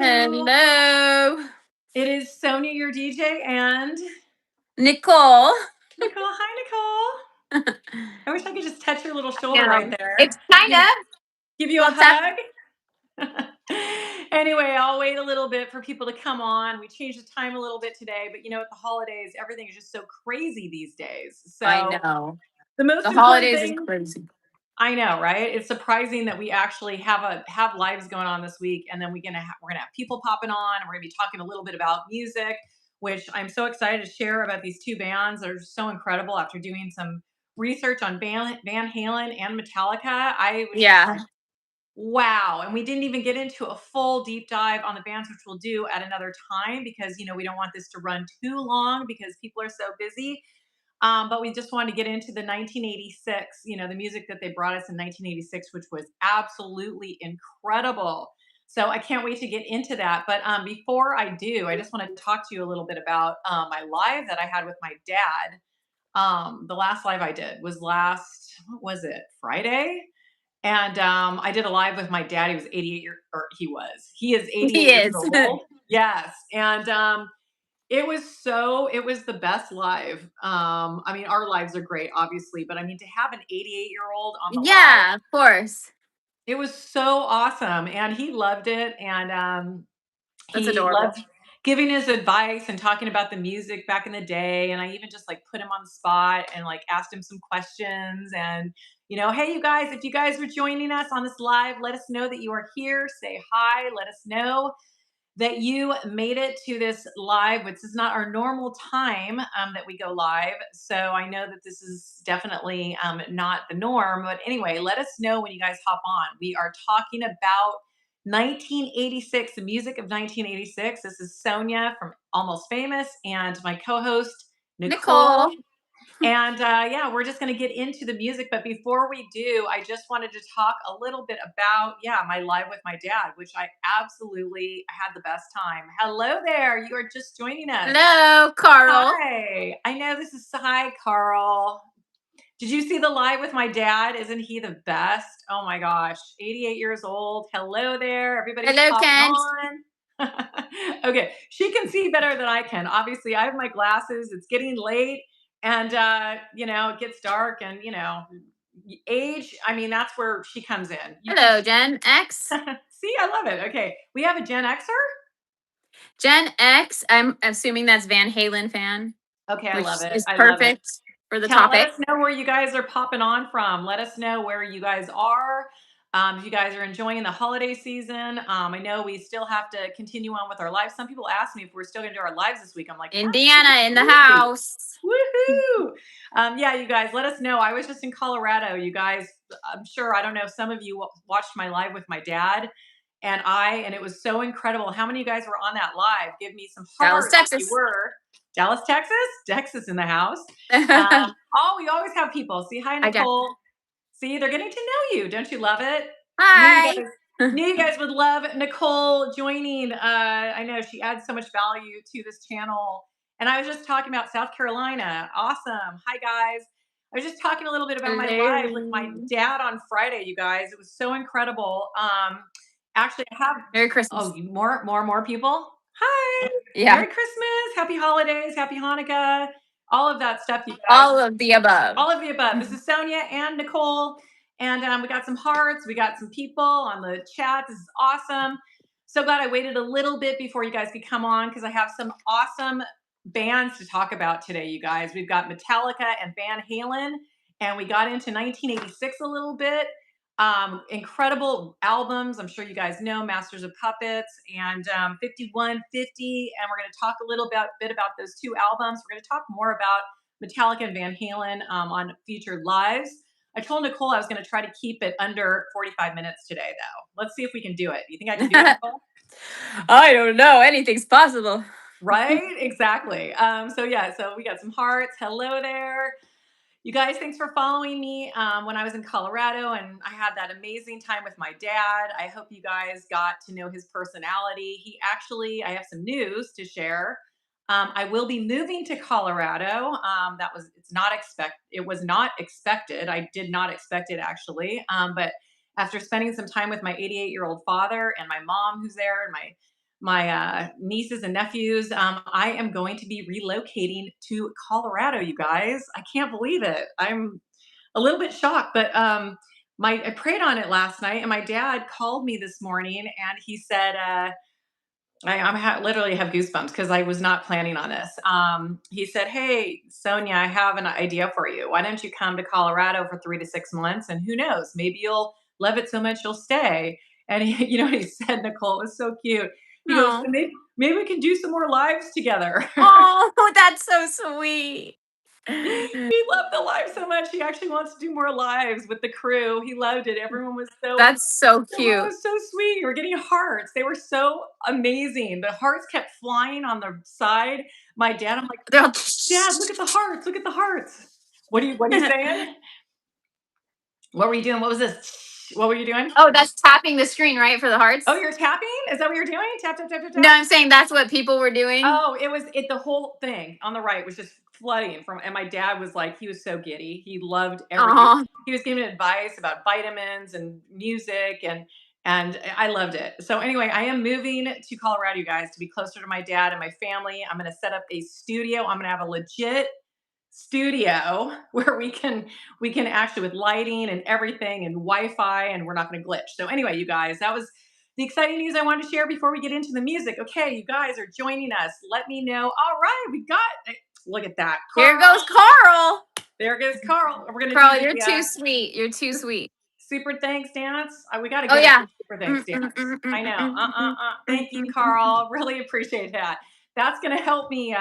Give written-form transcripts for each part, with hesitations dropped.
Hello. It is Sonia, your DJ, and Nicole. Nicole. Hi, Nicole. I wish I could just touch your little shoulder Yeah, right there. it's kind of. Give you a What's up? hug. Anyway, I'll wait a little bit for people to come on. We changed the time a little bit today, but at the holidays, everything is just so crazy these days. I So know. the most The important holidays is thing, crazy. I know, right? It's surprising that we actually have lives going on this week, and then we're gonna have people popping on, and we're gonna be talking a little bit about music, which I'm so excited to share about these two bands that are so incredible. After doing some research on Van Halen and Metallica, I was just Yeah. like, wow. And we didn't even get into a full deep dive on the bands, which we'll do at another time because we don't want this to run too long because people are so busy. But we just wanted to get into the 1986, the music that they brought us in 1986, which was absolutely incredible. So I can't wait to get into that. But before I do, I just want to talk to you a little bit about my live that I had with my dad. The last live I did was what was it, Friday? And I did a live with my dad. He was he is He 88 years is. old. Yes. And it was the best live. I mean, our lives are great, obviously, but I mean, to have an 88-year-old on the live, Yeah, of course. it was so awesome. And he loved it. And That's he adorable. loved giving his advice and talking about the music back in the day. And I even just like put him on the spot and like asked him some questions. And, hey, you guys, if you guys are joining us on this live, let us know that you are here. Say hi. Let us know that you made it to this live, which is not our normal time that we go live. So I know that this is definitely not the norm. But anyway, let us know when you guys hop on. We are talking about 1986, the music of 1986. This is Sonia from Almost Famous and my co host, Nicole. Nicole. And yeah, we're just going to get into the music. But before we do, I just wanted to talk a little bit about, my live with my dad, which I absolutely had the best time. Hello there. You are just joining us. Hello, Carl. Hi. I know this is Hi, Carl. Did you see the live with my dad? Isn't he the best? Oh my gosh. 88 years old. Hello there. Everybody's Hello, popping Kent. on. Okay. She can see better than I can. Obviously, I have my glasses. It's getting late. And it gets dark and age, I mean, that's where she comes in. Hello, Gen X. See, I love it. Okay. We have a Gen Xer. Gen X, I'm assuming that's Van Halen fan. Okay, I Which love it. is I love it. perfect for the Let topic. us know where you guys are popping on from. Let us know where you guys are. If you guys are enjoying the holiday season, I know we still have to continue on with our lives. Some people ask me if we're still going to do our lives this week. I'm like, Indiana in the absolutely. house. Woohoo! Yeah, you guys, let us know. I was just in Colorado. You guys, I'm sure, I don't know if some of you watched my live with my dad and it was so incredible. How many of you guys were on that live? Give me some Dallas, hearts if Texas. you were. Dallas, Texas? Texas in the house. We always have people. See, hi, Nicole. See, they're getting to know you. Don't you love it? Hi. Knew you guys would love Nicole joining. I know she adds so much value to this channel. And I was just talking about South Carolina. Awesome. Hi, guys. I was just talking a little bit about my live with my dad on Friday, you guys. It was so incredible. Actually, I have Merry Christmas. more people. Hi. Yeah. Merry Christmas. Happy holidays. Happy Hanukkah. All of that stuff, you guys. All of the above. All of the above. This is Sonia and Nicole. And we got some hearts. We got some people on the chat. This is awesome. So glad I waited a little bit before you guys could come on because I have some awesome bands to talk about today, you guys. We've got Metallica and Van Halen, and we got into 1986 a little bit. Incredible albums. I'm sure you guys know Masters of Puppets and 5150. And we're going to talk a little bit about those two albums. We're going to talk more about Metallica and Van Halen on future lives. I told Nicole I was going to try to keep it under 45 minutes today, though. Let's see if we can do it. You think I can do it, Nicole? I don't know. Anything's possible. Right? Exactly. So we got some hearts. Hello there. You guys, thanks for following me when I was in Colorado and I had that amazing time with my dad. I hope you guys got to know his personality. I have some news to share. I will be moving to Colorado. It was not expected. I did not expect it actually. But after spending some time with my 88-year-old father and my mom who's there and nieces and nephews. I am going to be relocating to Colorado, you guys. I can't believe it. I'm a little bit shocked, but my I prayed on it last night, and my dad called me this morning, and he said, literally have goosebumps because I was not planning on this. He said, "Hey, Sonia, I have an idea for you. Why don't you come to Colorado for 3 to 6 months, and who knows, maybe you'll love it so much you'll stay." And he, what he said, Nicole, it was so cute. He goes, Oh. maybe we can do some more lives together." Oh, that's so sweet. He loved the live so much. He actually wants to do more lives with the crew. He loved it. Everyone was That's so everyone cute. was so sweet. We're getting hearts. They were so amazing. The hearts kept flying on the side. My dad, I'm like, They're all "Dad, look at the hearts. Look at the hearts." What are you saying? What were you doing? What was this? What were you doing? Oh, that's tapping the screen, right, for the Oh, hearts? you're tapping? Is that what you're doing? Tap, tap, tap, tap, No, tap. I'm saying that's what people were doing. Oh, the whole thing on the right was just flooding from, and my dad was like, he was so giddy. He loved everything. Aw, He was giving advice about vitamins and music, and I loved it. So anyway, I am moving to Colorado, you guys, to be closer to my dad and my family. I'm going to set up a studio. I'm going to have a legit studio where we can actually, with lighting and everything and Wi-Fi, and we're not going to glitch. So anyway, you guys, that was the exciting news I wanted to share before we get into the music. Okay, you guys are joining us. Let me know. All right, we got. Look at that, here Carl. goes Carl. There goes Carl. We're gonna Carl, do you're the too sweet. You're too sweet. super thanks dance. We got to Oh get up yeah. to super thanks dance. I know. Thank you, Carl. Really appreciate that. That's gonna help me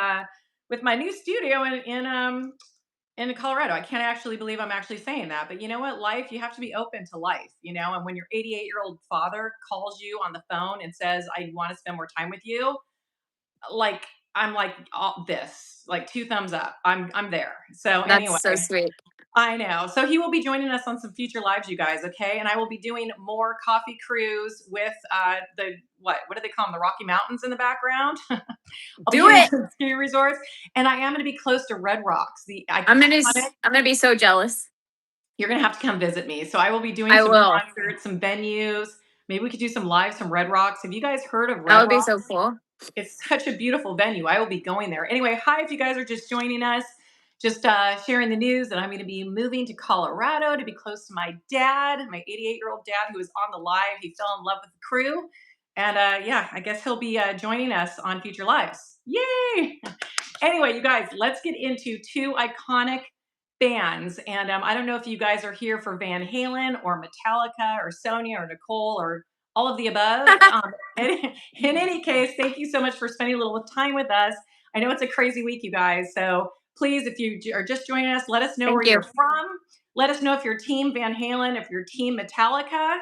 with my new studio in Colorado. I can't actually believe I'm actually saying that, but you know what? Life, you have to be open to life, And when your 88-year-old father calls you on the phone and says, "I want to spend more time with you," like I'm like, this, like, two thumbs up. I'm there. So That's anyway, so sweet. I know. So he will be joining us on some future lives, you guys. Okay, and I will be doing more coffee crews with the what do they call them? The Rocky Mountains in the background. I'll be Do hitting it. some ski resorts, and I am going to be close to Red Rocks, the iconic. I'm gonna be so jealous. You're going to have to come visit me. So I will be doing I some will. concerts, some venues. Maybe we could do some lives from Red Rocks. Have you guys heard of That Red would be so Rocks? cool. It's such a beautiful venue. I will be going there. Anyway, hi, if you guys are just joining us, just sharing the news that I'm going to be moving to Colorado to be close to my dad, my 88-year-old dad, who is on the live. He fell in love with the crew. And yeah, I guess he'll be joining us on future lives. Yay! Anyway, you guys, let's get into two iconic bands. And I don't know if you guys are here for Van Halen or Metallica or Sonia or Nicole or all of the above. In any case, thank you so much for spending a little time with us. I know it's a crazy week, you guys. So please, if you are just joining us, let us know where Thank you. you're from. Let us know if you're team Van Halen, if you're team Metallica.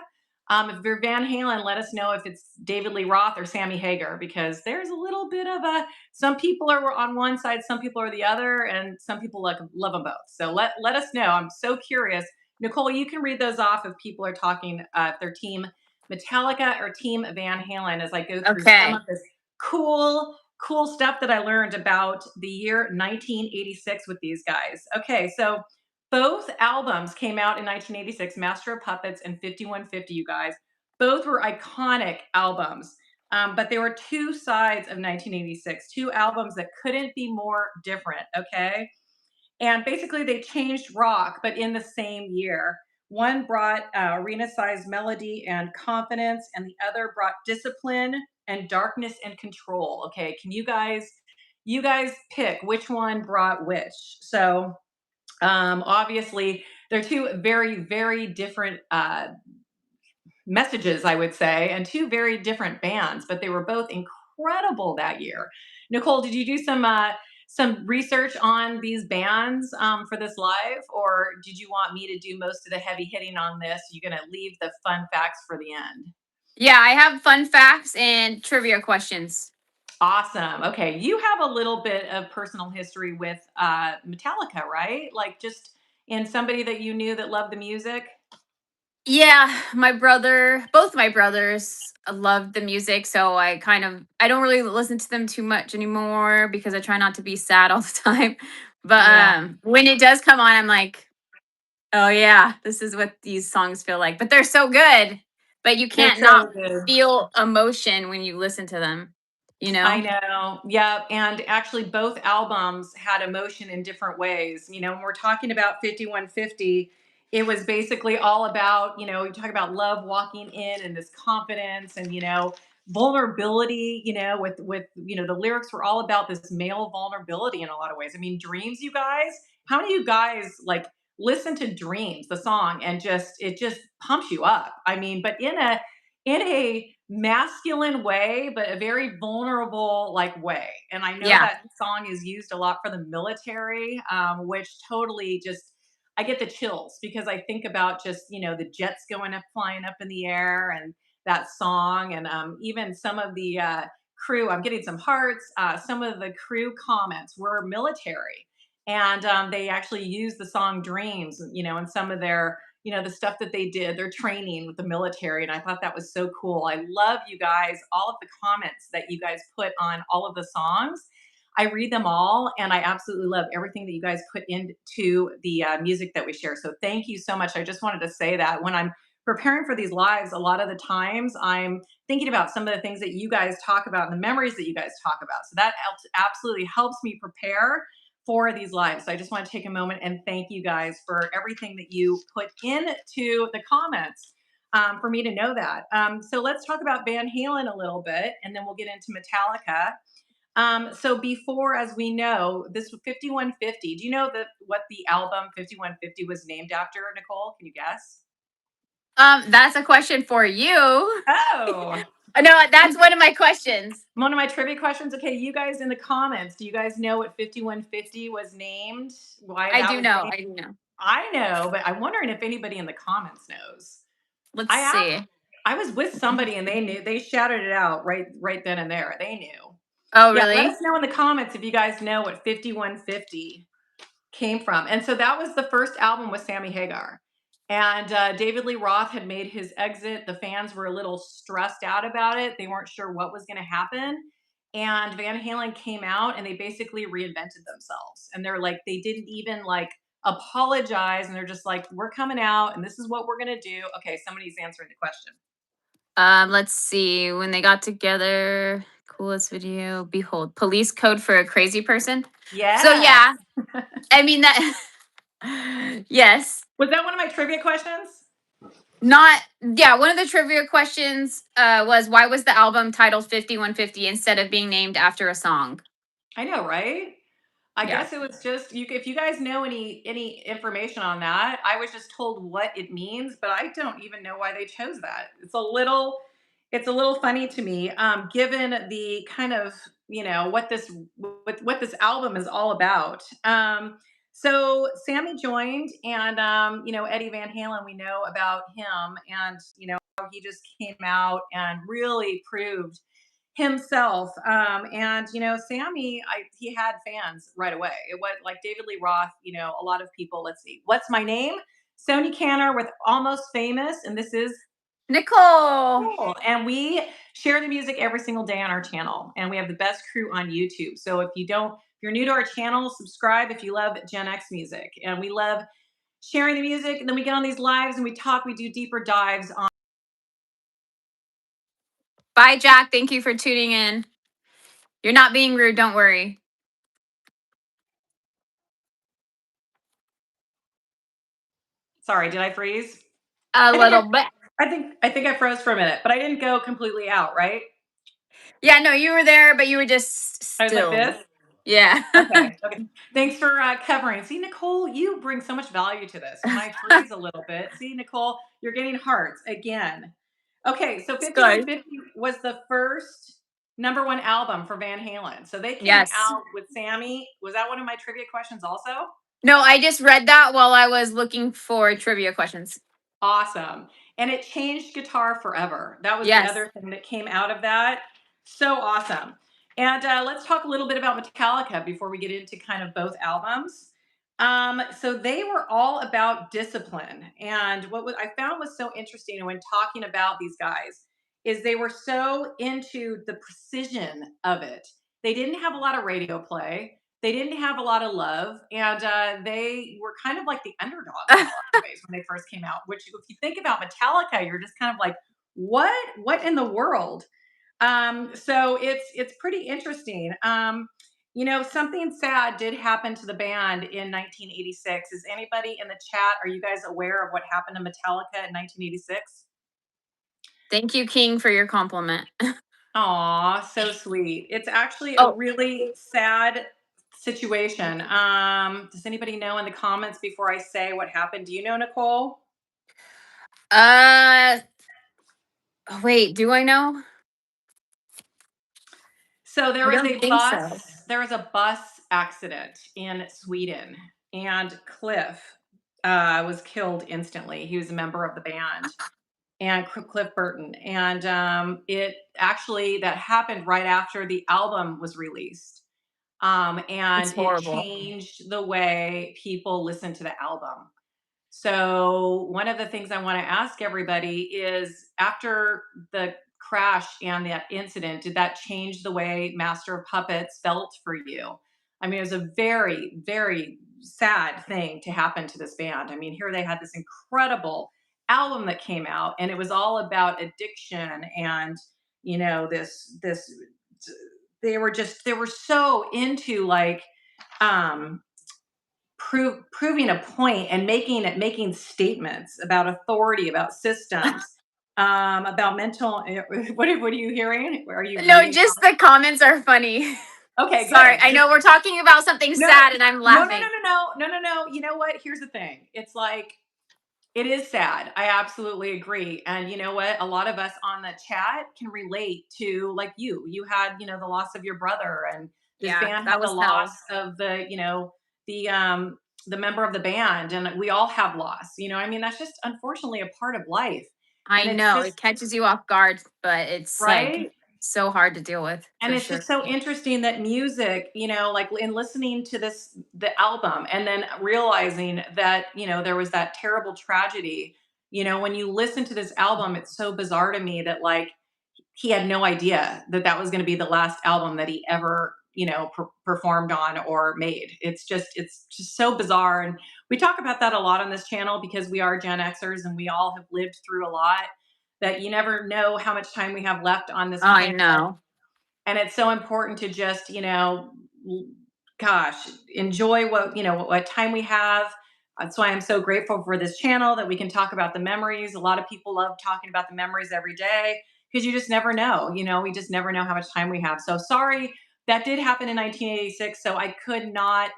If you're Van Halen, let us know if it's David Lee Roth or Sammy Hagar, because there's a little bit of a, some people are on one side, some people are the other, and some people love them both. So let us know. I'm so curious. Nicole, you can read those off if people are talking, if they're team Metallica or team Van Halen, as I go through some Okay. of this cool stuff that I learned about the year 1986 with these guys. Okay, so both albums came out in 1986, Master of Puppets and 5150, you guys. Both were iconic albums. But there were two sides of 1986, two albums that couldn't be more different, okay? And basically, they changed rock, but in the same year. One brought arena-sized melody and confidence, and the other brought discipline and darkness and control. Okay, can you guys pick which one brought which? So obviously, they're two very different messages, I would say, and two very different bands, but they were both incredible that year. Nicole, did you do some research on these bands for this live, or did you want me to do most of the heavy hitting on this? You're gonna leave the fun facts for the end. Yeah, I have fun facts and trivia questions. Awesome. Okay, you have a little bit of personal history with Metallica, right? Like, just in somebody that you knew that loved the music. Yeah, both my brothers loved the music, so I don't really listen to them too much anymore because I try not to be sad all the time. But Yeah. when it does come on, I'm like, oh yeah, this is what these songs feel like. But they're so good. but you They're can't not so good. feel emotion when you listen to them, you I know? know. Yeah. And actually, both albums had emotion in different ways. When we're talking about 5150, it was basically all about, you talk about love walking in and this confidence and, vulnerability, the lyrics were all about this male vulnerability in a lot of ways. I mean, Dreams, you guys, how many of you guys like listen to Dreams, the song, and it just pumps you up? I mean, but in a masculine way, but a very vulnerable like way. And I know Yeah. that song is used a lot for the military, which totally just I get the chills because I think about just the jets going up, flying up in the air, and that song, and even some of the crew. I'm getting some hearts. Some of the crew comments were military, and they actually used the song "Dreams," in some of their the stuff that they did, their training with the military. And I thought that was so cool. I love you guys, all of the comments that you guys put on all of the songs. I read them all, and I absolutely love everything that you guys put into the music that we share. So thank you so much. I just wanted to say that when I'm preparing for these lives, a lot of the times I'm thinking about some of the things that you guys talk about and the memories that you guys talk about. So that absolutely helps me prepare for these lives. So I just want to take a moment and thank you guys for everything that you put into the comments, for me to know that. So let's talk about Van Halen a little bit, and then we'll get into Metallica. So before, as we know, this was 5150. Do you know what the album 5150 was named after, Nicole? Can you guess? That's a question for you. Oh, No, that's one of my questions. one of my trivia questions. Okay, you guys in the comments, do you guys know what 5150 was named? Why I that do was know. named? I do know. I know, but I'm wondering if anybody in the comments knows. Let's I asked. see. I was with somebody and they knew. They shouted it out right then and there. They knew. Oh, Yeah, let us really? know in the comments if you guys know what 5150 came from. And so that was the first album with Sammy Hagar. And David Lee Roth had made his exit. The fans were a little stressed out about it. They weren't sure what was going to happen. And Van Halen came out and they basically reinvented themselves. And they're like, they didn't even like apologize. And they're just like, we're coming out and this is what we're going to do. Okay, somebody's answering the question. Let's see. When they got together, coolest video. Behold, police code for a crazy person. So Yes. yeah, I mean that. Yes. Was that one of my trivia questions? Not yeah. One of the trivia questions was why was the album titled 5150 instead of being named after a song? I know, right? I Yeah. guess it was just you. If you guys know any information on that, I was just told what it means, but I don't even know why they chose that. It's a little funny to me, given the kind of what this album is all about. So Sammy joined, and Eddie Van Halen. We know about him, and how he just came out and really proved himself. And Sammy, he had fans right away. It was like David Lee Roth. A lot of people. Let's see, what's my name? Sony Canner with Almost Famous, and this is Nicole. cool. And we share the music every single day on our channel, and we have the best crew on YouTube. So if you're new to our channel, subscribe if you love Gen X music, and we love sharing the music. And then we get on these lives and we talk. We do deeper dives on. Bye, Jack. Thank you for tuning in. You're not being rude. Don't worry. Sorry, did I freeze? A I think I, little bit. I think I froze for a minute, but I didn't go completely out, right? Yeah, no, you were there, but you were just I was like still. this. Yeah. Okay. Okay. Thanks for covering. See, Nicole, you bring so much value to this. When I freeze a little bit, see, Nicole, you're getting hearts again. Okay, so It's good. 5150 was the first number one album for Van Halen. So they came Yes. out with Sammy. Was that one of my trivia questions also? No, I just read that while I was looking for trivia questions. Awesome. And it changed guitar forever. That was the Yes. other thing that came out of that. So awesome. And let's talk a little bit about Metallica before we get into kind of both albums. So they were all about discipline. And I found was so interesting when talking about these guys is they were so into the precision of it. They didn't have a lot of radio play. They didn't have a lot of love, and they were kind of like the underdogs in a lot of ways when they first came out. Which, if you think about Metallica, you're just kind of like, what in the world? So it's pretty interesting. Something sad did happen to the band in 1986. Is anybody in the chat? Are you guys aware of what happened to Metallica in 1986? Thank you, King, for your compliment. Aw, so sweet. It's actually a Oh, really sad situation. Does anybody know in the comments before I say what happened? Do you know, Nicole? uh, wait, do I know? So I don't think so. there was a bus accident in Sweden, and Cliff was killed instantly. He was a member of the band, and Cliff Burton. And it actually that happened right after the album was released. It's And it horrible. changed the way people listen to the album. So, one of the things I want to ask everybody is after the crash and that incident, did that change the way Master of Puppets felt for you? I mean, it was a very, very sad thing to happen to this band. I mean, here they had this incredible album that came out, and it was all about addiction and, this they were so into like um proving a point and making statements about authority, about systems, about mental. What are you hearing? Are you No, reading? just the comments are funny. Okay, Sorry, good. I Just know we're talking about something no, sad and I'm no, no, no, laughing. no, no, no, no, no. You know what? Here's the thing. It's like it is sad. I absolutely agree. And you know what? A lot of us on the chat can relate to like you had, the loss of your brother, and this Yeah, band that had the was loss hell. of the member of the band, and we all have loss. I mean, that's just unfortunately a part of life. I And it's know just it catches you off guard, but it's like right. so hard to deal with And for it's sure. just so interesting that music, like in listening to the album and then realizing that, there was that terrible tragedy. When you listen to this album, it's so bizarre to me that like he had no idea that that was going to be the last album that he ever, performed on or made. It's just so bizarre. And we talk about that a lot on this channel because we are Gen Xers and we all have lived through a lot, that you never know how much time we have left on this I planet, know. and it's so important to just gosh, enjoy what time we have. That's why I'm so grateful for this channel, that we can talk about the memories. A lot of people love talking about the memories every day because you just never know. We just never know how much time we have. So sorry, that did happen in 1986, so I could not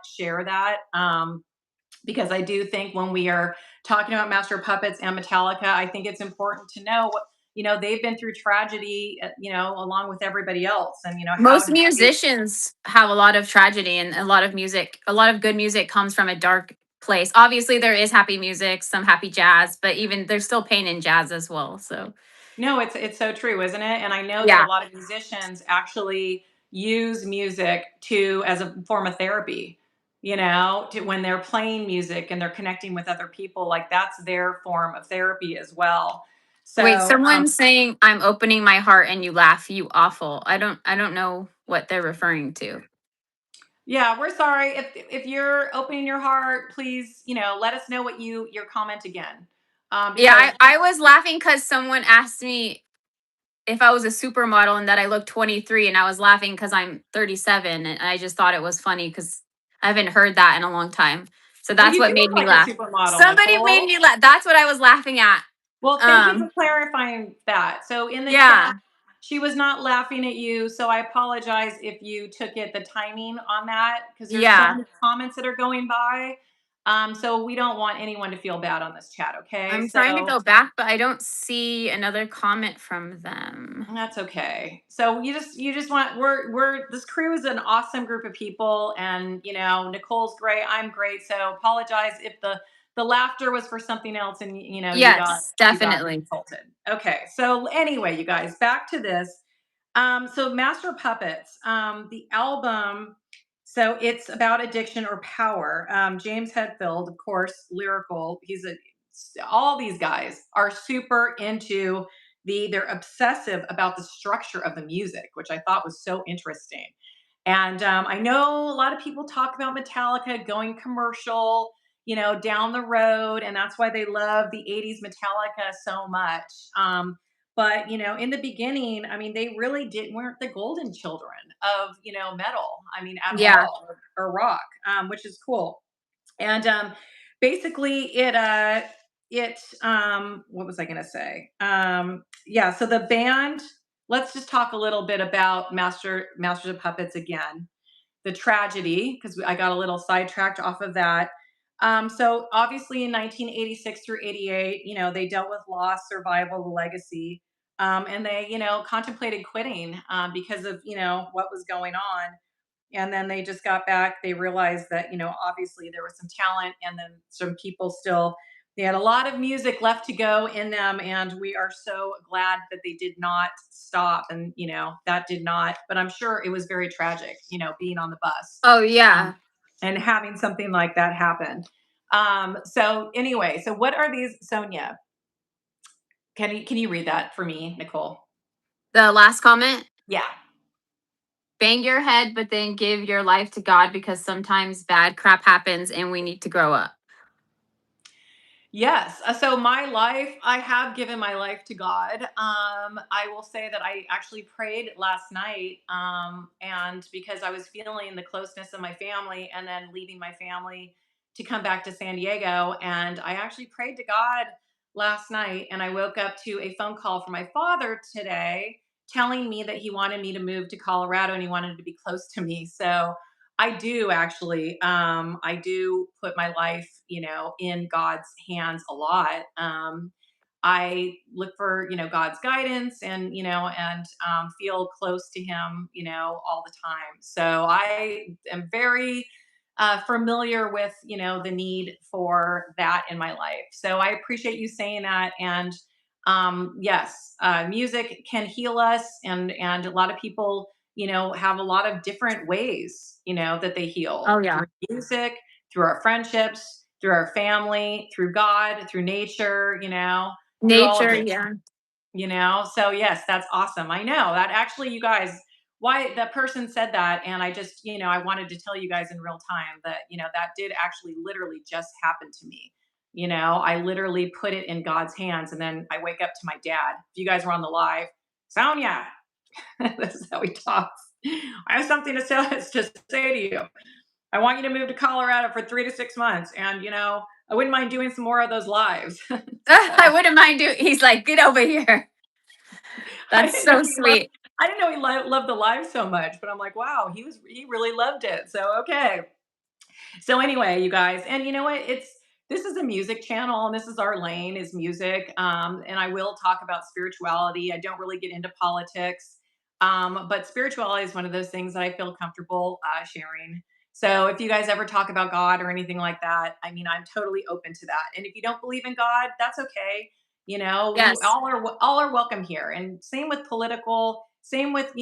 share that. Because I do think when we are talking about Master of Puppets and Metallica, I think it's important to know what, they've been through tragedy, along with everybody else. And, how Most did they, musicians have a lot of tragedy and a lot of music. A lot of good music comes from a dark place. Obviously, there is happy music, some happy jazz, but even there's still pain in jazz as well. So, no, it's so true, isn't it? And I know that a yeah. lot of musicians actually use music to as a form of therapy, to when they're playing music and they're connecting with other people, like that's their form of therapy as well. Wait, So, someone's saying I'm opening my heart and you laugh, you awful. I don't know what they're referring to. yeah, we're sorry. If you're opening your heart, please, let us know what your comment again. Yeah, Because I was laughing because someone asked me if I was a supermodel and that I look 23, and I was laughing because I'm 37, and I just thought it was funny because I haven't heard that in a long time. So well, that's you what do made look me like a laugh. supermodel, Somebody made Nicole. me laugh. That's what I was laughing at. Well, thank you for Um, clarifying that. So in the chat, yeah, she was not laughing at you. So I apologize if you took it the timing on that, because there's so yeah. many comments that are going by. So we don't want anyone to feel bad on this chat. Okay. I'm trying to So go back, but I don't see another comment from them. that's okay. So you just want we're this crew is an awesome group of people, and Nicole's great, I'm great. So apologize if the laughter was for something else, and Yes, you got definitely. insulted. Okay. So anyway, you guys, back to this. So Master of Puppets, the album. So it's about addiction or power. James Hetfield, of course, lyrical. All these guys are super into they're obsessive about the structure of the music, which I thought was so interesting. And I know a lot of people talk about Metallica going commercial, down the road, and that's why they love the 80s Metallica so much. But in the beginning, I mean, they really weren't the golden children of metal. I mean, at Yeah. all, or rock, which is cool. And basically, what was I going to say? Yeah, so the band. Let's just talk a little bit about Masters of Puppets again, the tragedy, because I got a little sidetracked off of that. So obviously in 1986 through 88, they dealt with loss, survival, the legacy, and they, contemplated quitting because of, what was going on. And then they just got back. They realized that, obviously there was some talent, and then some people still, they had a lot of music left to go in them. And we are so glad that they did not stop. And, that did not, but I'm sure it was very tragic, being on the bus, Oh um, yeah. and having something like that happen. So anyway, so what are these, Sonia? Can you read that for me, Nicole? The last comment. Yeah. Bang your head, but then give your life to God because sometimes bad crap happens and we need to grow up. Yes. So my life, I have given my life to God. I will say that I actually prayed last night, and because I was feeling the closeness of my family, and then leaving my family to come back to San Diego, and I actually prayed to God last night, and I woke up to a phone call from my father today telling me that he wanted me to move to Colorado and he wanted to be close to me. So I do actually. I do put my life, in God's hands a lot. I look for, God's guidance, and, feel close to Him, all the time. So I am very familiar with, the need for that in my life. So I appreciate you saying that. And yes, music can heal us, and a lot of people, have a lot of different ways, that they heal Oh yeah. through music, through our friendships, through our family, through God, through nature, through all of Nature, it, yeah. So yes, that's awesome. I know that actually, you guys, why that person said that, and I just, I wanted to tell you guys in real time that, that did actually literally just happen to me. I literally put it in God's hands, and then I wake up to my dad. If you guys were on the live, Sonia, this is how he talks. I have something to say to you. I want you to move to Colorado for 3 to 6 months, and I wouldn't mind doing some more of those lives. I So wouldn't mind doing. He's like, get over here. I That's didn't know so he loved. sweet. I didn't know he loved the live so much, but I'm like, wow, he really loved it. So okay. So anyway, you guys, and you know what? This is a music channel, and this is our lane is music. And I will talk about spirituality. I don't really get into politics, but spirituality is one of those things that I feel comfortable sharing. So if you guys ever talk about God or anything like that, I mean, I'm totally open to that. And if you don't believe in God, that's okay. We Yes. all are welcome here. And same with political. Same with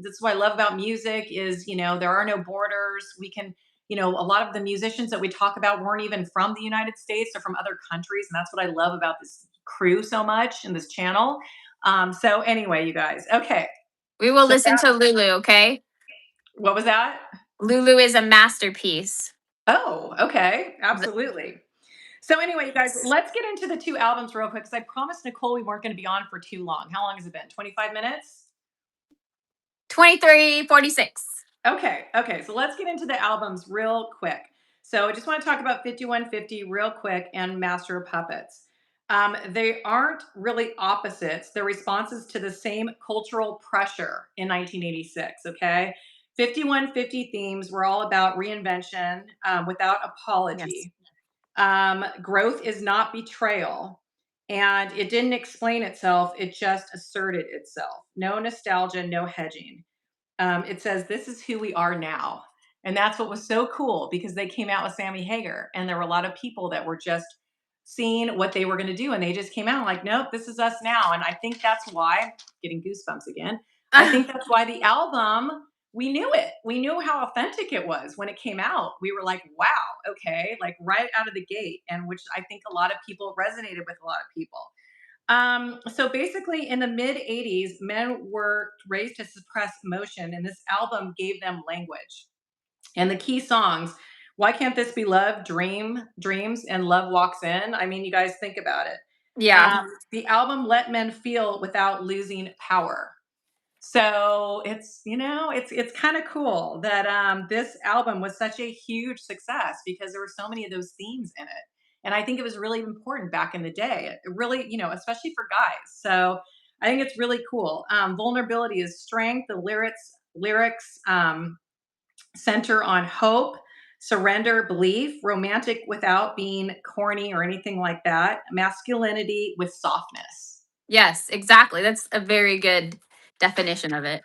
that's what I love about music is there are no borders. We can a lot of the musicians that we talk about weren't even from the United States, or from other countries. And that's what I love about this crew so much, in this channel. So anyway, you guys, okay. We will So listen to Lulu, okay? what was that? Lulu is a masterpiece. Oh, okay. Th- Absolutely. So anyway, you guys, let's get into the two albums real quick, because I promised Nicole we weren't going to be on for too long. How long has it been? 25 minutes? 23:46. Okay, okay. So let's get into the albums real quick. So I just want to talk about 5150 real quick, and Master of Puppets. They aren't really opposites. They're responses to the same cultural pressure in 1986. Okay. 5150 themes were all about reinvention, without Yes. apology. Growth is not betrayal. And it didn't explain itself, it just asserted itself. No nostalgia, no hedging. It says, "This is who we are now." And that's what was so cool, because they came out with Sammy Hagar, and there were a lot of people that were just seeing what they were going to do. And they just came out like, nope, this is us now. And I think that's why, getting goosebumps again, I think that's why the album, we knew it. We knew how authentic it was when it came out. We were like, wow, okay, like right out of the gate. And which I think a lot of people resonated with, a lot of people. So basically, in the mid 80s, men were raised to suppress emotion, and this album gave them language. And the key songs Why can't this be love? Dreams, and love walks in. I mean, you guys think about it. Yeah. The album let men feel without losing power. So it's kind of cool that this album was such a huge success because there were so many of those themes in it, and I think it was really important back in the day. It really, especially for guys. So I think it's really cool. Vulnerability is strength. The lyrics center on hope, surrender, belief, romantic without being corny or anything like that, masculinity with softness. Yes, exactly. That's a very good definition of it.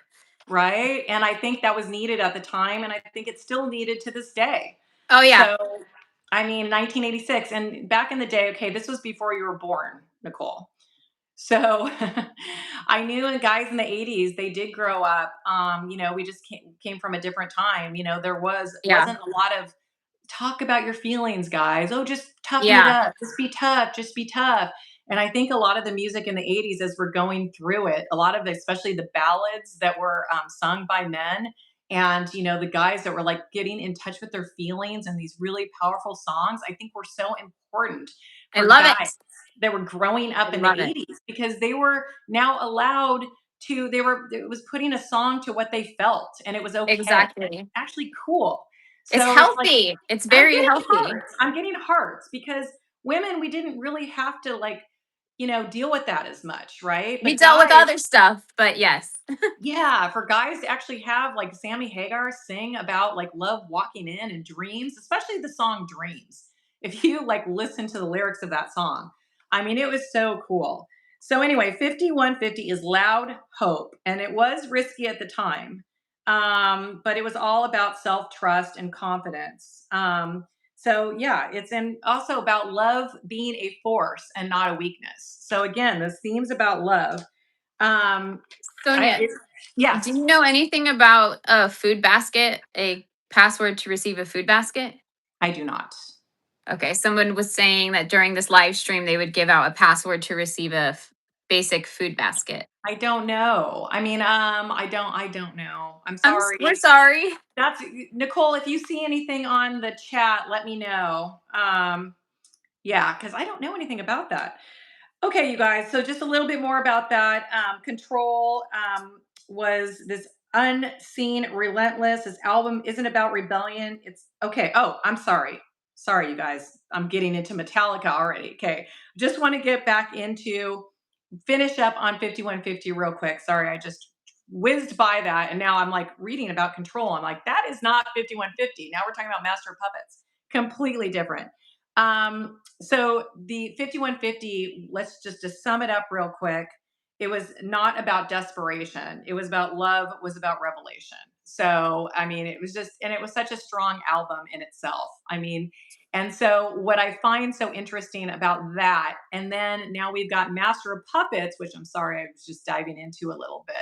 Right? And I think that was needed at the time, and I think it's still needed to this day. Oh yeah. So, I mean, 1986, and back in the day, okay, this was before you were born, Nicole. So I knew the guys in the 80s, they did grow up. We just came from a different time. There Yeah. wasn't a lot of talk about your feelings, guys. Oh, just toughen it Yeah. up. Just be tough. Just be tough. And I think a lot of the music in the 80s, as we're going through it, a lot of especially the ballads that were sung by men and, the guys that were like getting in touch with their feelings and these really powerful songs, I think were so important I for love it. guys that were growing I up in the love it. 80s because they were now allowed it was putting a song to what they felt and it was okay. Exactly. Actually cool. It's So it's like healthy. It's I'm very getting healthy. hearts. I'm getting hearts because women, we didn't really have to deal with that as much, right? We But dealt with guys, other stuff, but yes. yeah, for guys to actually have like Sammy Hagar sing about like love walking in and dreams, especially the song Dreams. If you like listen to the lyrics of that song, I mean, it was so cool. So, anyway, 5150 is loud hope, and it was risky at the time, but it was all about self trust and confidence. So, yeah, it's also about love being a force and not a weakness. So, again, those themes about love. Um, I, Sonia, it, yes, do you know anything about a food basket, a password to receive a food basket? I do not. Okay, someone was saying that during this live stream they would give out a password to receive a basic food basket. I don't know. I mean, I don't know. I'm We're sorry. sorry. That's Nicole. If you see anything on the chat, let me know. Yeah, because I don't know anything about that. Okay, you guys. So just a little bit more about that. Control was this unseen, relentless. This album isn't about rebellion. It's okay. Oh, I'm sorry. Sorry, you guys. I'm getting into Metallica already. Okay. Just want to get back into finish up on 5150 real quick. Sorry, I just whizzed by that. And now I'm like reading about control. I'm like, that is not 5150. Now we're talking about Master of Puppets. Completely different. So the 5150, let's just to sum it up real quick. It was not about desperation. It was about love, was about revelation. So, I mean, it was just, and it was such a strong album in itself. I mean, and so, what I find so interesting about that, and then now we've got Master of Puppets, which I'm sorry, I was just diving into a little bit.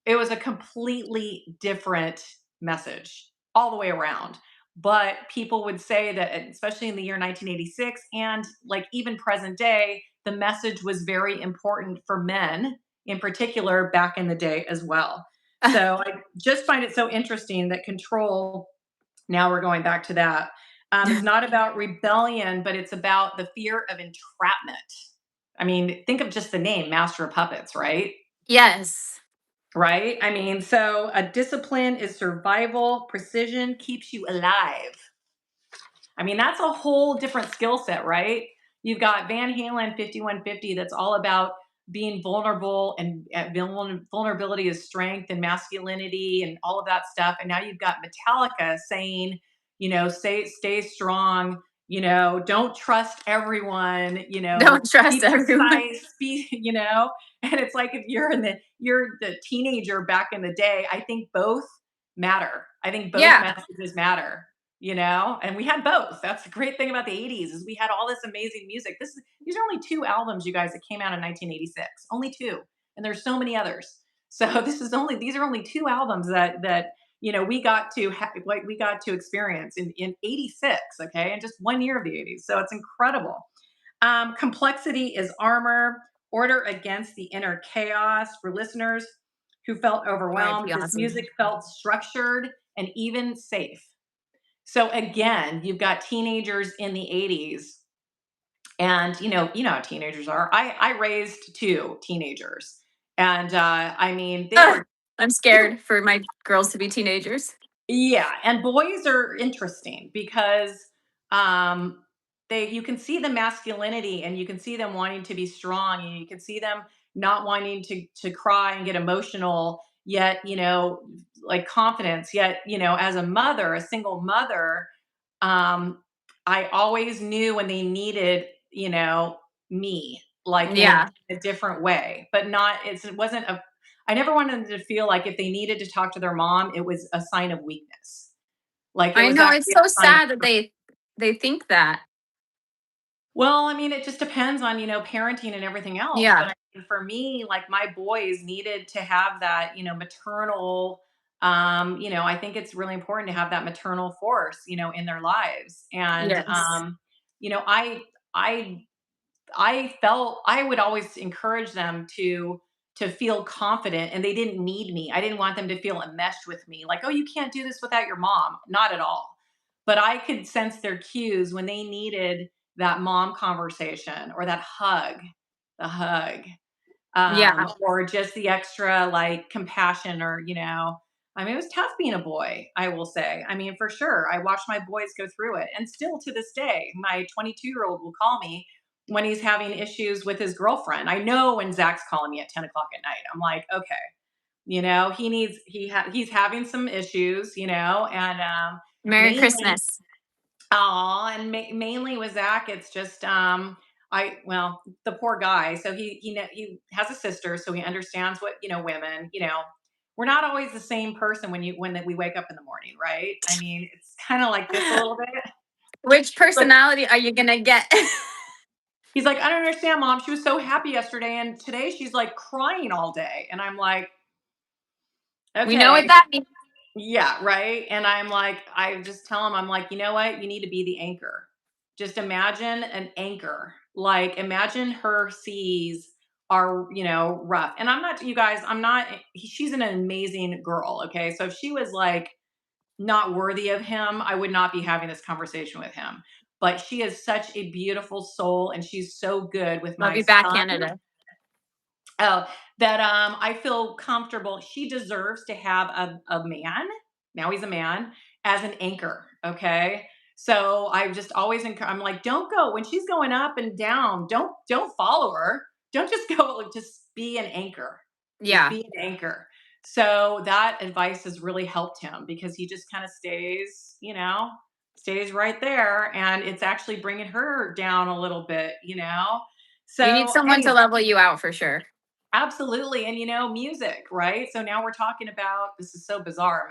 It was a completely different message all the way around. But people would say that, especially in the year 1986 and like even present day, the message was very important for men in particular back in the day as well. So I just find it so interesting that control, now we're going back to that, is not about rebellion, but it's about the fear of entrapment. I mean, think of just the name Master of Puppets, right? Yes. Right? I mean, so a discipline is survival, precision keeps you alive. I mean, that's a whole different skill set, right? You've got Van Halen 5150 that's all about being vulnerable and vulnerability is strength and masculinity and all of that stuff. And now you've got Metallica saying, stay strong, don't trust everyone, Don't trust be everyone. precise, and it's like if you're the teenager back in the day, I think both matter. I think both Yeah. messages matter, and we had both. That's the great thing about the 80s is we had all this amazing music. These are only two albums, you guys, that came out in 1986. Only two. And there's so many others. So these are only two albums that we got to we got to experience in 86, okay? And just 1 year of the 80s. So it's incredible. Complexity is armor, order against the inner chaos. For listeners who felt R.I.P. overwhelmed, this Ozzy. music felt structured and even safe. So again, you've got teenagers in the 80s, and you know how teenagers are. I raised two teenagers, and I mean they Ugh, were I'm they were scared for my girls to be teenagers. yeah, and boys are interesting because um they you can see the masculinity, and you can see them wanting to be strong, and you can see them not wanting to cry and get emotional, yet like confidence, yet as a mother, a single mother, um I always knew when they needed me, like Yeah, a different way, but not it wasn't a I never wanted them to feel like if they needed to talk to their mom, it was a sign of weakness. Like it I was know. It's actually so a sign of sad that they think that. well, I mean, it just depends on, parenting and everything else. But Yeah, I mean, for me, like my boys needed to have that, maternal, I think it's really important to have that maternal force, in their lives. And, yes, you know, I, I I felt I would always encourage them to feel confident, and they didn't need me. I didn't want them to feel enmeshed with me like, "Oh, you can't do this without your mom." Not at all. But I could sense their cues when they needed that mom conversation or that hug, the hug, yeah. or just the extra like compassion, or I mean, it was tough being a boy, I will say. I mean, for sure, I watched my boys go through it, and still to this day my 22-year-old will call me when he's having issues with his girlfriend. I know when Zach's calling me at 10 o'clock at night, I'm like, okay, he's having some issues, and Merry mainly Christmas. and mainly with Zach, it's just well, the poor guy. So he has a sister, so he understands what women. We're not always the same person when we wake up in the morning, right? I mean, it's kind of like this a little bit. Which But personality are you gonna get? he's like, I don't understand, mom. She was so happy yesterday, and today she's like crying all day, and I'm like, We know what okay. that means. Yeah, right. And I'm like, I just tell him, I'm like, you know what? You need to be the anchor. Just imagine an anchor. Like, imagine her seas are, rough. And I'm not, you guys, I'm not, she's an amazing girl. Okay. So if she was like not worthy of him, I would not be having this conversation with him. But she is such a beautiful soul, and she's so good with Love my you back, son. Canada. Oh, that I feel comfortable. She deserves to have a man. Now he's a man as an anchor. Okay. So I just always I'm like, don't go when she's going up and down. Don't follow her. Don't just go. Just be an anchor. Just Yeah, be an anchor. So that advice has really helped him because he just kind of stays, stays right there, and it's actually bringing her down a little bit. you need So someone to anyway. level you out for sure. Absolutely. And music, right? So now we're talking about this is so bizarre.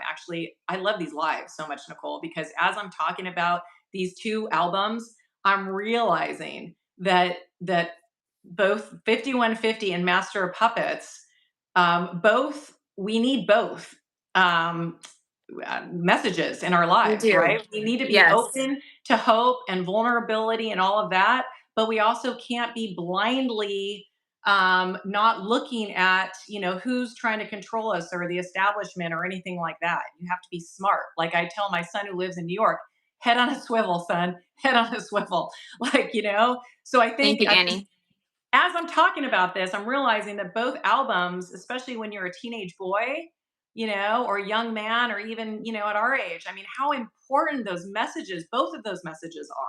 I love these lives so much, Nicole, because as I'm talking about these two albums, I'm realizing that both 5150 and Master of Puppets, both we need both. Um, Messages in our We lives, do. right? We need to be Yes. open to hope and vulnerability and all of that, but we also can't be blindly not looking at who's trying to control us or the establishment or anything like that. You have to be smart. Like I tell my son who lives in New York, head on a swivel, son, head on a swivel. So I Thank think you, Annie. as I'm talking about this, I'm realizing that both albums, especially when you're a teenage boy, or a young man, or even, at our age, I mean, how important those messages, both of those messages are.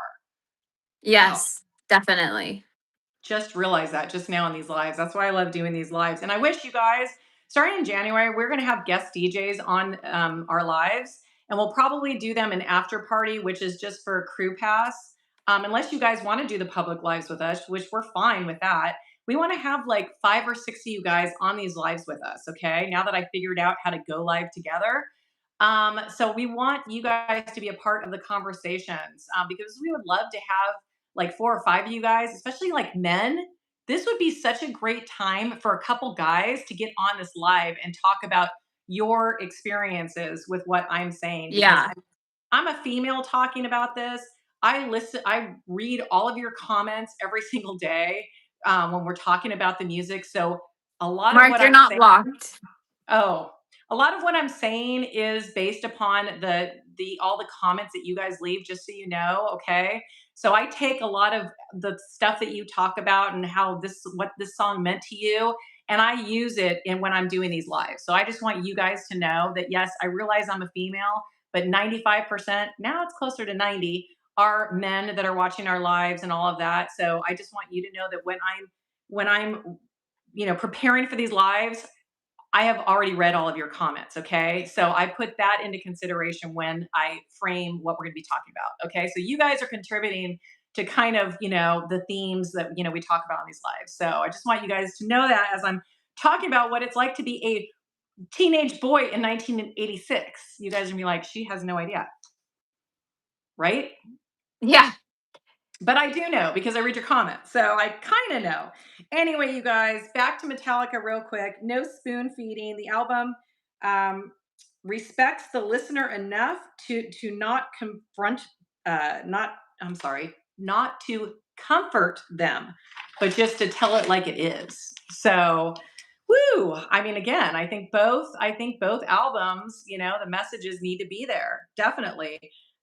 Wow. Yes, definitely. Just realized that just now in these lives. That's why I love doing these lives. And I wish you guys, starting in January, we're going to have guest DJs on our lives. And we'll probably do them an after party, which is just for crew pass. Unless you guys want to do the public lives with us, which we're fine with that. We want to have like 5 or 6 of you guys on these lives with us. Okay. Now that I figured out how to go live together. So we want you guys to be a part of the conversations because we would love to have like 4 or 5 of you guys, especially like men. This would be such a great time for a couple guys to get on this live and talk about your experiences with what I'm saying because Yeah. I'm a female talking about this. I read all of your comments every single day when we're talking about the music. So a lot of Mark, what you're I'm not saying, blocked. oh, a lot of what I'm saying is based upon the all the comments that you guys leave, just so you know, okay? So I take a lot of the stuff that you talk about and how this what this song meant to you, and I use it in when I'm doing these lives. So I just want you guys to know that yes, I realize I'm a female, but 95%, now it's closer to 90, are men that are watching our lives and all of that. So I just want you to know that when I'm preparing for these lives, I have already read all of your comments, okay? So I put that into consideration when I frame what we're going to be talking about, okay? So you guys are contributing to kind of, the themes that, we talk about on these lives. So I just want you guys to know that as I'm talking about what it's like to be a teenage boy in 1986. You guys are going to be like, she has no idea, right? Yeah. But I do know because I read your comments. So I kind of know. Anyway, you guys, back to Metallica real quick. No spoon feeding. The album um, respects the listener enough to not confront, not, I'm sorry, not to comfort them, but just to tell it like it is. So, woo! I mean, again, I think both albums, the messages need to be there, definitely.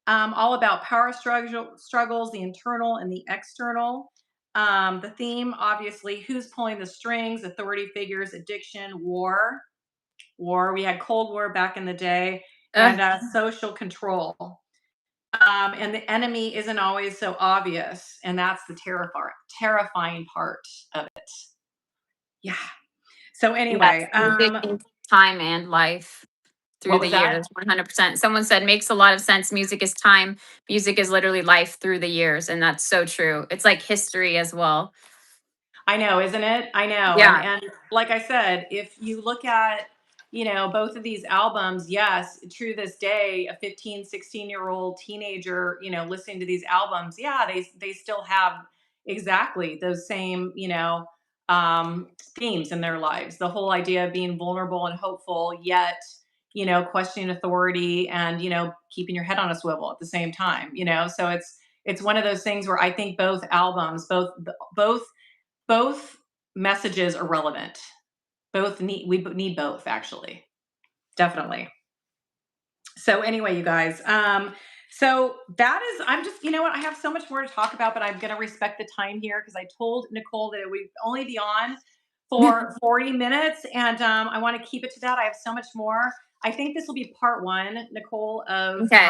All about power struggles, the internal and the external. The theme, obviously, who's pulling the strings, authority figures, addiction, war. War. We had Cold War back in the day, and social control. And the enemy isn't always so obvious, and that's the terrifying part of it. Yeah. So Yes, anyway, music is time and life through what the was that? years, 100%. Someone said makes a lot of sense. Music is time. Music is literally life through the years, and that's so true. It's like history as well. I know, isn't it? I know. And Yeah. and like I said, if you look at, both of these albums, yes, true this day, a 15, 16-year-old teenager, listening to these albums, yeah, they still have exactly those same, themes in their lives. The whole idea of being vulnerable and hopeful, yet, questioning authority and, keeping your head on a swivel at the same time, So it's one of those things where I think both albums, both messages are relevant. We need both actually. Definitely. So anyway, you guys, so that is I'm just you know what I have so much more to talk about, but I'm going to respect the time here because I told Nicole that we'd only be on for 40 minutes, and I want to keep it to that. I have so much more. I think this will be part one, Nicole, of Okay.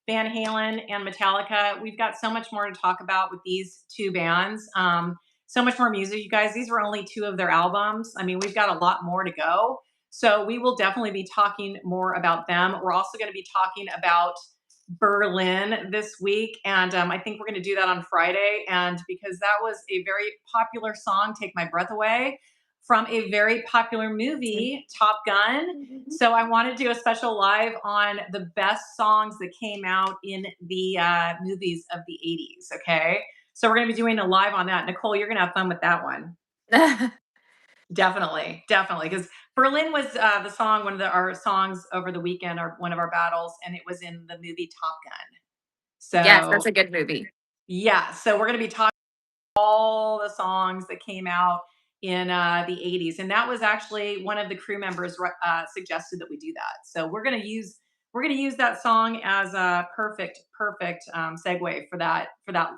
Van Halen and Metallica. We've got so much more to talk about with these two bands. So much more music, you guys. These were only two of their albums. I mean, we've got a lot more to go. So we will definitely be talking more about them. We're also going to be talking about Berlin this week. And I think we're going to do that on Friday. And because that was a very popular song, Take My Breath Away, from a very popular movie, Top Gun. So I want to do a special live on the best songs that came out in the movies of the 80s. Okay. So we're going to be doing a live on that. Nicole, you're going to have fun with that one. Definitely, definitely, because Berlin was the song, one of our songs over the weekend, or one of our battles, and it was in the movie Top Gun. Yes, So that's a good movie. yeah, so we're going to be talking all the songs that came out in the 80s, and that was actually one of the crew members suggested that we do that. So we're going to use that song as a perfect segue for that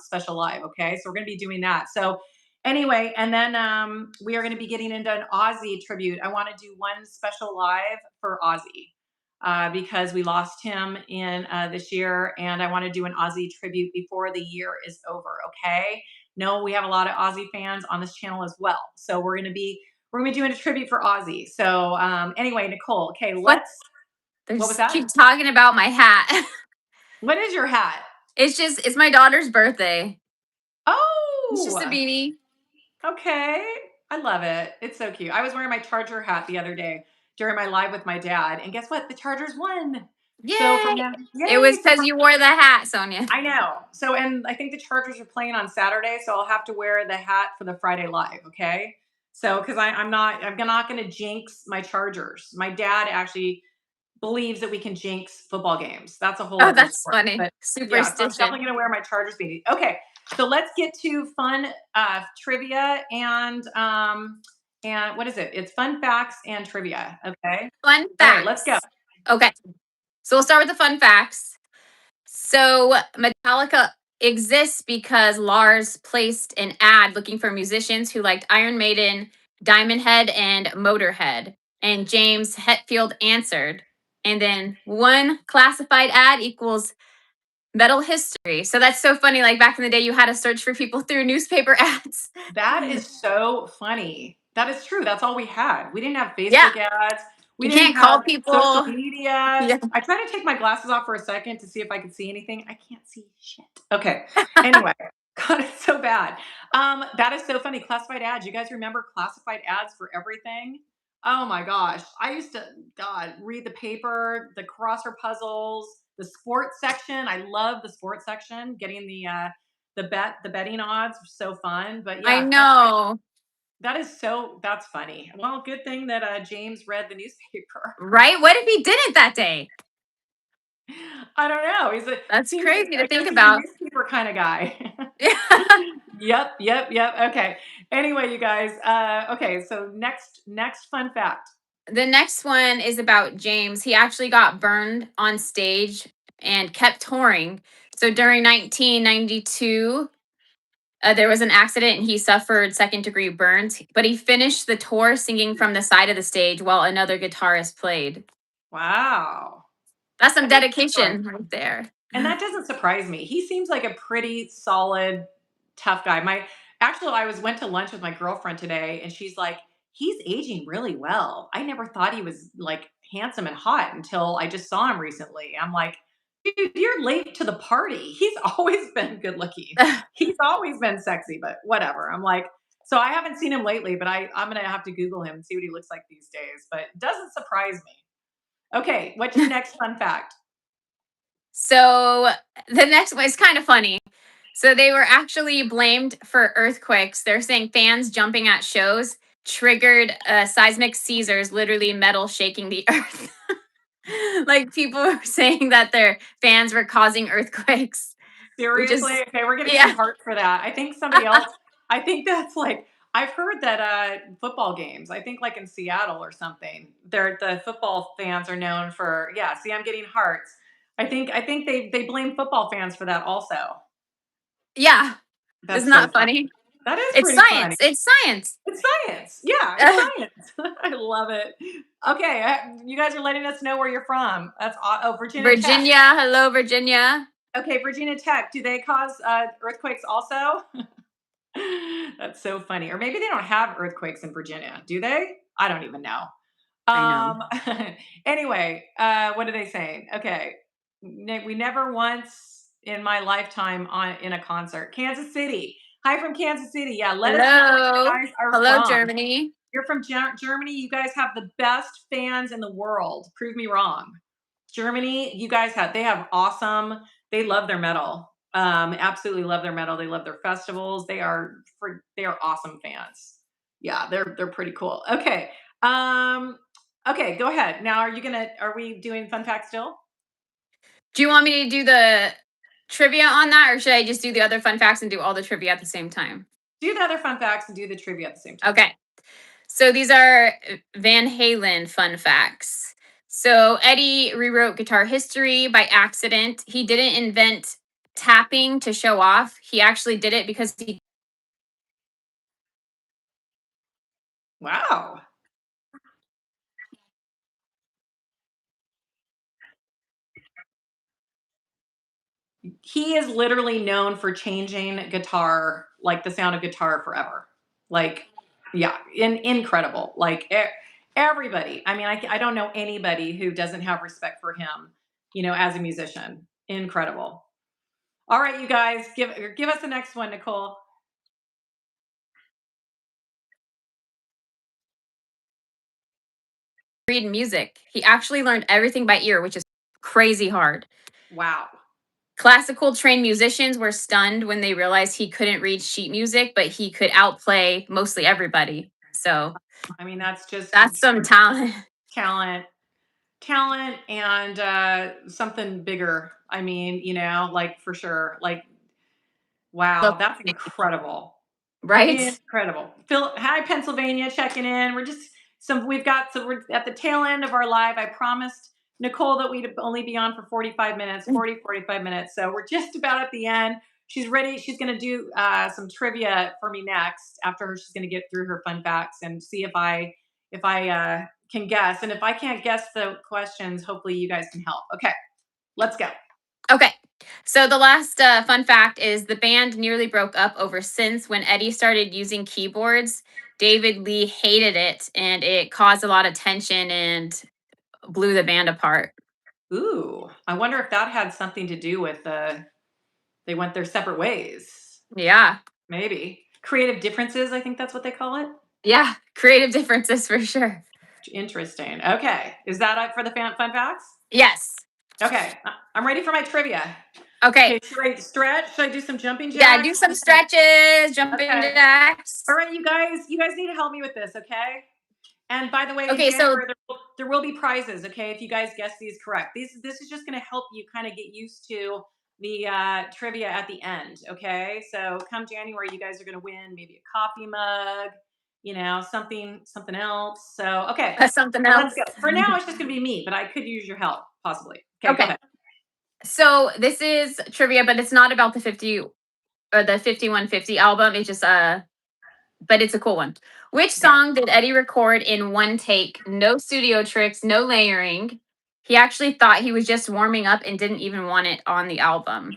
special live. Okay, so we're going to be doing that. So anyway, and then we are going to be getting into an Ozzy tribute. I want to do one special live for Ozzy. Because we lost him in this year, and I want to do an Ozzy tribute before the year is over. Okay, no, we have a lot of Ozzy fans on this channel as well. So we're gonna be doing a tribute for Ozzy. So anyway, Nicole, okay, What? what was There's that? keep talking about my hat. What is your hat? It's my daughter's birthday. It's just a Oh, beanie. okay. I love it. It's so cute. I was wearing my Charger hat the other day during my live with my dad, and guess what? The Chargers won. So from Yay! now, It was yay! So because you wore the hat, Sonia. I know. So, and I think the Chargers are playing on Saturday, so I'll have to wear the hat for the Friday live. Okay. So, because I'm not going to jinx my Chargers. My dad actually believes that we can jinx football games. That's a whole Oh, other that's story. funny. But yeah, so I'm definitely Superstition. going to wear my Chargers beanie. Okay. So let's get to fun trivia, and And what is it? It's fun facts and trivia. Okay. Fun All right, let's go. facts. Okay. So we'll start with the fun facts. So Metallica exists because Lars placed an ad looking for musicians who liked Iron Maiden, Diamond Head, and Motorhead. And James Hetfield answered. And then one classified ad equals metal history. So that's so funny. Like back in the day, you had to search for people through newspaper ads. That is so funny. That is true. That's all we had. We didn't have Yeah. Facebook ads. We You didn't can't call have social people. media. Yeah. I tried to take my glasses off for a second to see if I could see anything. I can't see shit. Okay. Anyway, God, it's so bad. That is so funny. Classified ads. You guys remember classified ads for everything? Oh my gosh. I used to, God, read the paper, the crossword puzzles, the sports section. I love the sports section, getting the betting odds were so fun. But I yeah, know. that's funny. Well, good thing that James read the newspaper. Right? What if he didn't that day? I don't know. That's crazy to I think guess he's a about. newspaper kind of guy. Yep. Okay. Anyway, you guys. Okay. So next fun fact. The next one is about James. He actually got burned on stage and kept touring. So during 1992, there was an accident and he suffered second-degree burns, but he finished the tour singing from the side of the stage while another guitarist played. Wow. That's some That is a story. dedication right there. And that doesn't surprise me. He seems like a pretty solid, tough guy. I went to lunch with my girlfriend today, and she's like, "He's aging really well. I never thought he was like handsome and hot until I just saw him recently." I'm like, "Dude, you're late to the party. He's always been good looking. He's always been sexy, but whatever." I'm like, so I haven't seen him lately, but I'm gonna have to Google him and see what he looks like these days. But it doesn't surprise me. Okay, what's your next fun fact? So the next one is kind of funny. So they were actually blamed for earthquakes. They're saying fans jumping at shows triggered seismic seizures, literally metal shaking the earth. Like people were saying that their fans were causing earthquakes, which Seriously? is Okay, we're getting some yeah. heart for that. I think somebody else I think that's like I've heard that football games, I think like in Seattle or something, the football fans are known for yeah, see I'm getting hearts. I think they blame football fans for that also. Yeah. Isn't That's so that funny. funny? That is It's pretty science. funny. It's science. It's science. Yeah, it's science. I love it. Okay, you guys are letting us know where you're from. Virginia Tech. Virginia. Hello, Virginia. Okay, Virginia Tech. Do they cause earthquakes also? That's so funny. Or maybe they don't have earthquakes in Virginia, do they? I don't even know. I know. Um, anyway, what are they saying? Okay, we never once in my lifetime in a concert. Kansas City. Hi from Kansas City. Yeah, let us know where you Hello. guys are Hello, from. Germany. You're from Germany. You guys have the best fans in the world. Prove me wrong. Germany, they have awesome. They love their metal. Absolutely love their metal. They love their festivals. They are awesome fans. Yeah, they're pretty cool. Okay. Okay, go ahead. Now are we doing fun facts still? Do you want me to do the trivia on that, or should I just do the other fun facts and do all the trivia at the same time? Do the other fun facts and do the trivia at the same time. Okay. So these are Van Halen fun facts. So Eddie rewrote guitar history by accident. He didn't invent tapping to show off. He actually did it because Wow. He is literally known for changing guitar, like the sound of guitar forever. Like, yeah, incredible. Like everybody. I mean, I don't know anybody who doesn't have respect for him, as a musician. Incredible. All right, you guys, give us the next one, Nicole. read music. He actually learned everything by ear, which is crazy hard. Wow. Classical trained musicians were stunned when they realized he couldn't read sheet music, but he could outplay mostly everybody. So I mean, that's just that's some talent. talent, talent, and something bigger. I mean, like for sure. Like, wow, Look, that's incredible. Right? Incredible. Phil, hi, Pennsylvania, checking in. We're at the tail end of our live. I promised Nicole that we'd only be on for 45 minutes, 45 minutes. So we're just about at the end. She's ready. She's going to do some trivia for me next. After her, she's going to get through her fun facts and see if I can guess. And if I can't guess the questions, hopefully you guys can help. Okay, let's go. Okay. So the last fun fact is the band nearly broke up over synths when Eddie started using keyboards. David Lee hated it and it caused a lot of tension and blew the band apart. Ooh, I wonder if that had something to do with they went their separate ways. Yeah. Maybe creative differences. I think that's what they call it. Yeah. Creative differences for sure. Interesting. Okay, is that it for the fun facts? Yes. Okay, I'm ready for my trivia. Okay. Should I stretch? Should I do some jumping jacks? Yeah, do some stretches, jumping Okay. jacks. All right, you guys need to help me with this, okay? And by the way, in Okay, so January there will be prizes, okay? If you guys guess these correct, this is just going to help you kind of get used to the trivia at the end, okay? So come January, you guys are going to win maybe a coffee mug, something else. So okay, that's something let's else. go. For now, it's just going to be me, but I could use your help possibly. Okay, go Okay. ahead. So this is trivia, but it's not about the 50 or the 5150 album. It's just but it's a cool one. Which Okay. song did Eddie record in one take? No studio tricks, no layering. He actually thought he was just warming up and didn't even want it on the album.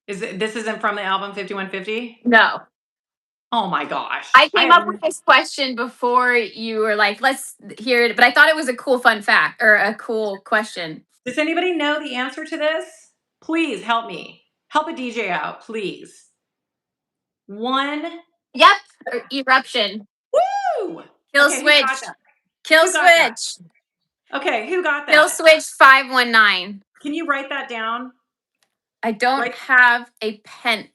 This isn't from the album 5150? No. Oh my gosh. I came up with this question before you were like, let's hear it, but I thought it was a cool fun fact or a cool question. Does anybody know the answer to this? Please help me. Help a DJ out, please. One. Yep. Eruption. Woo! Kill Okay, who switch. got that? Kill Who got that? switch. Okay, who got Kill that? switch 519. Can you write that down? I don't have a pen.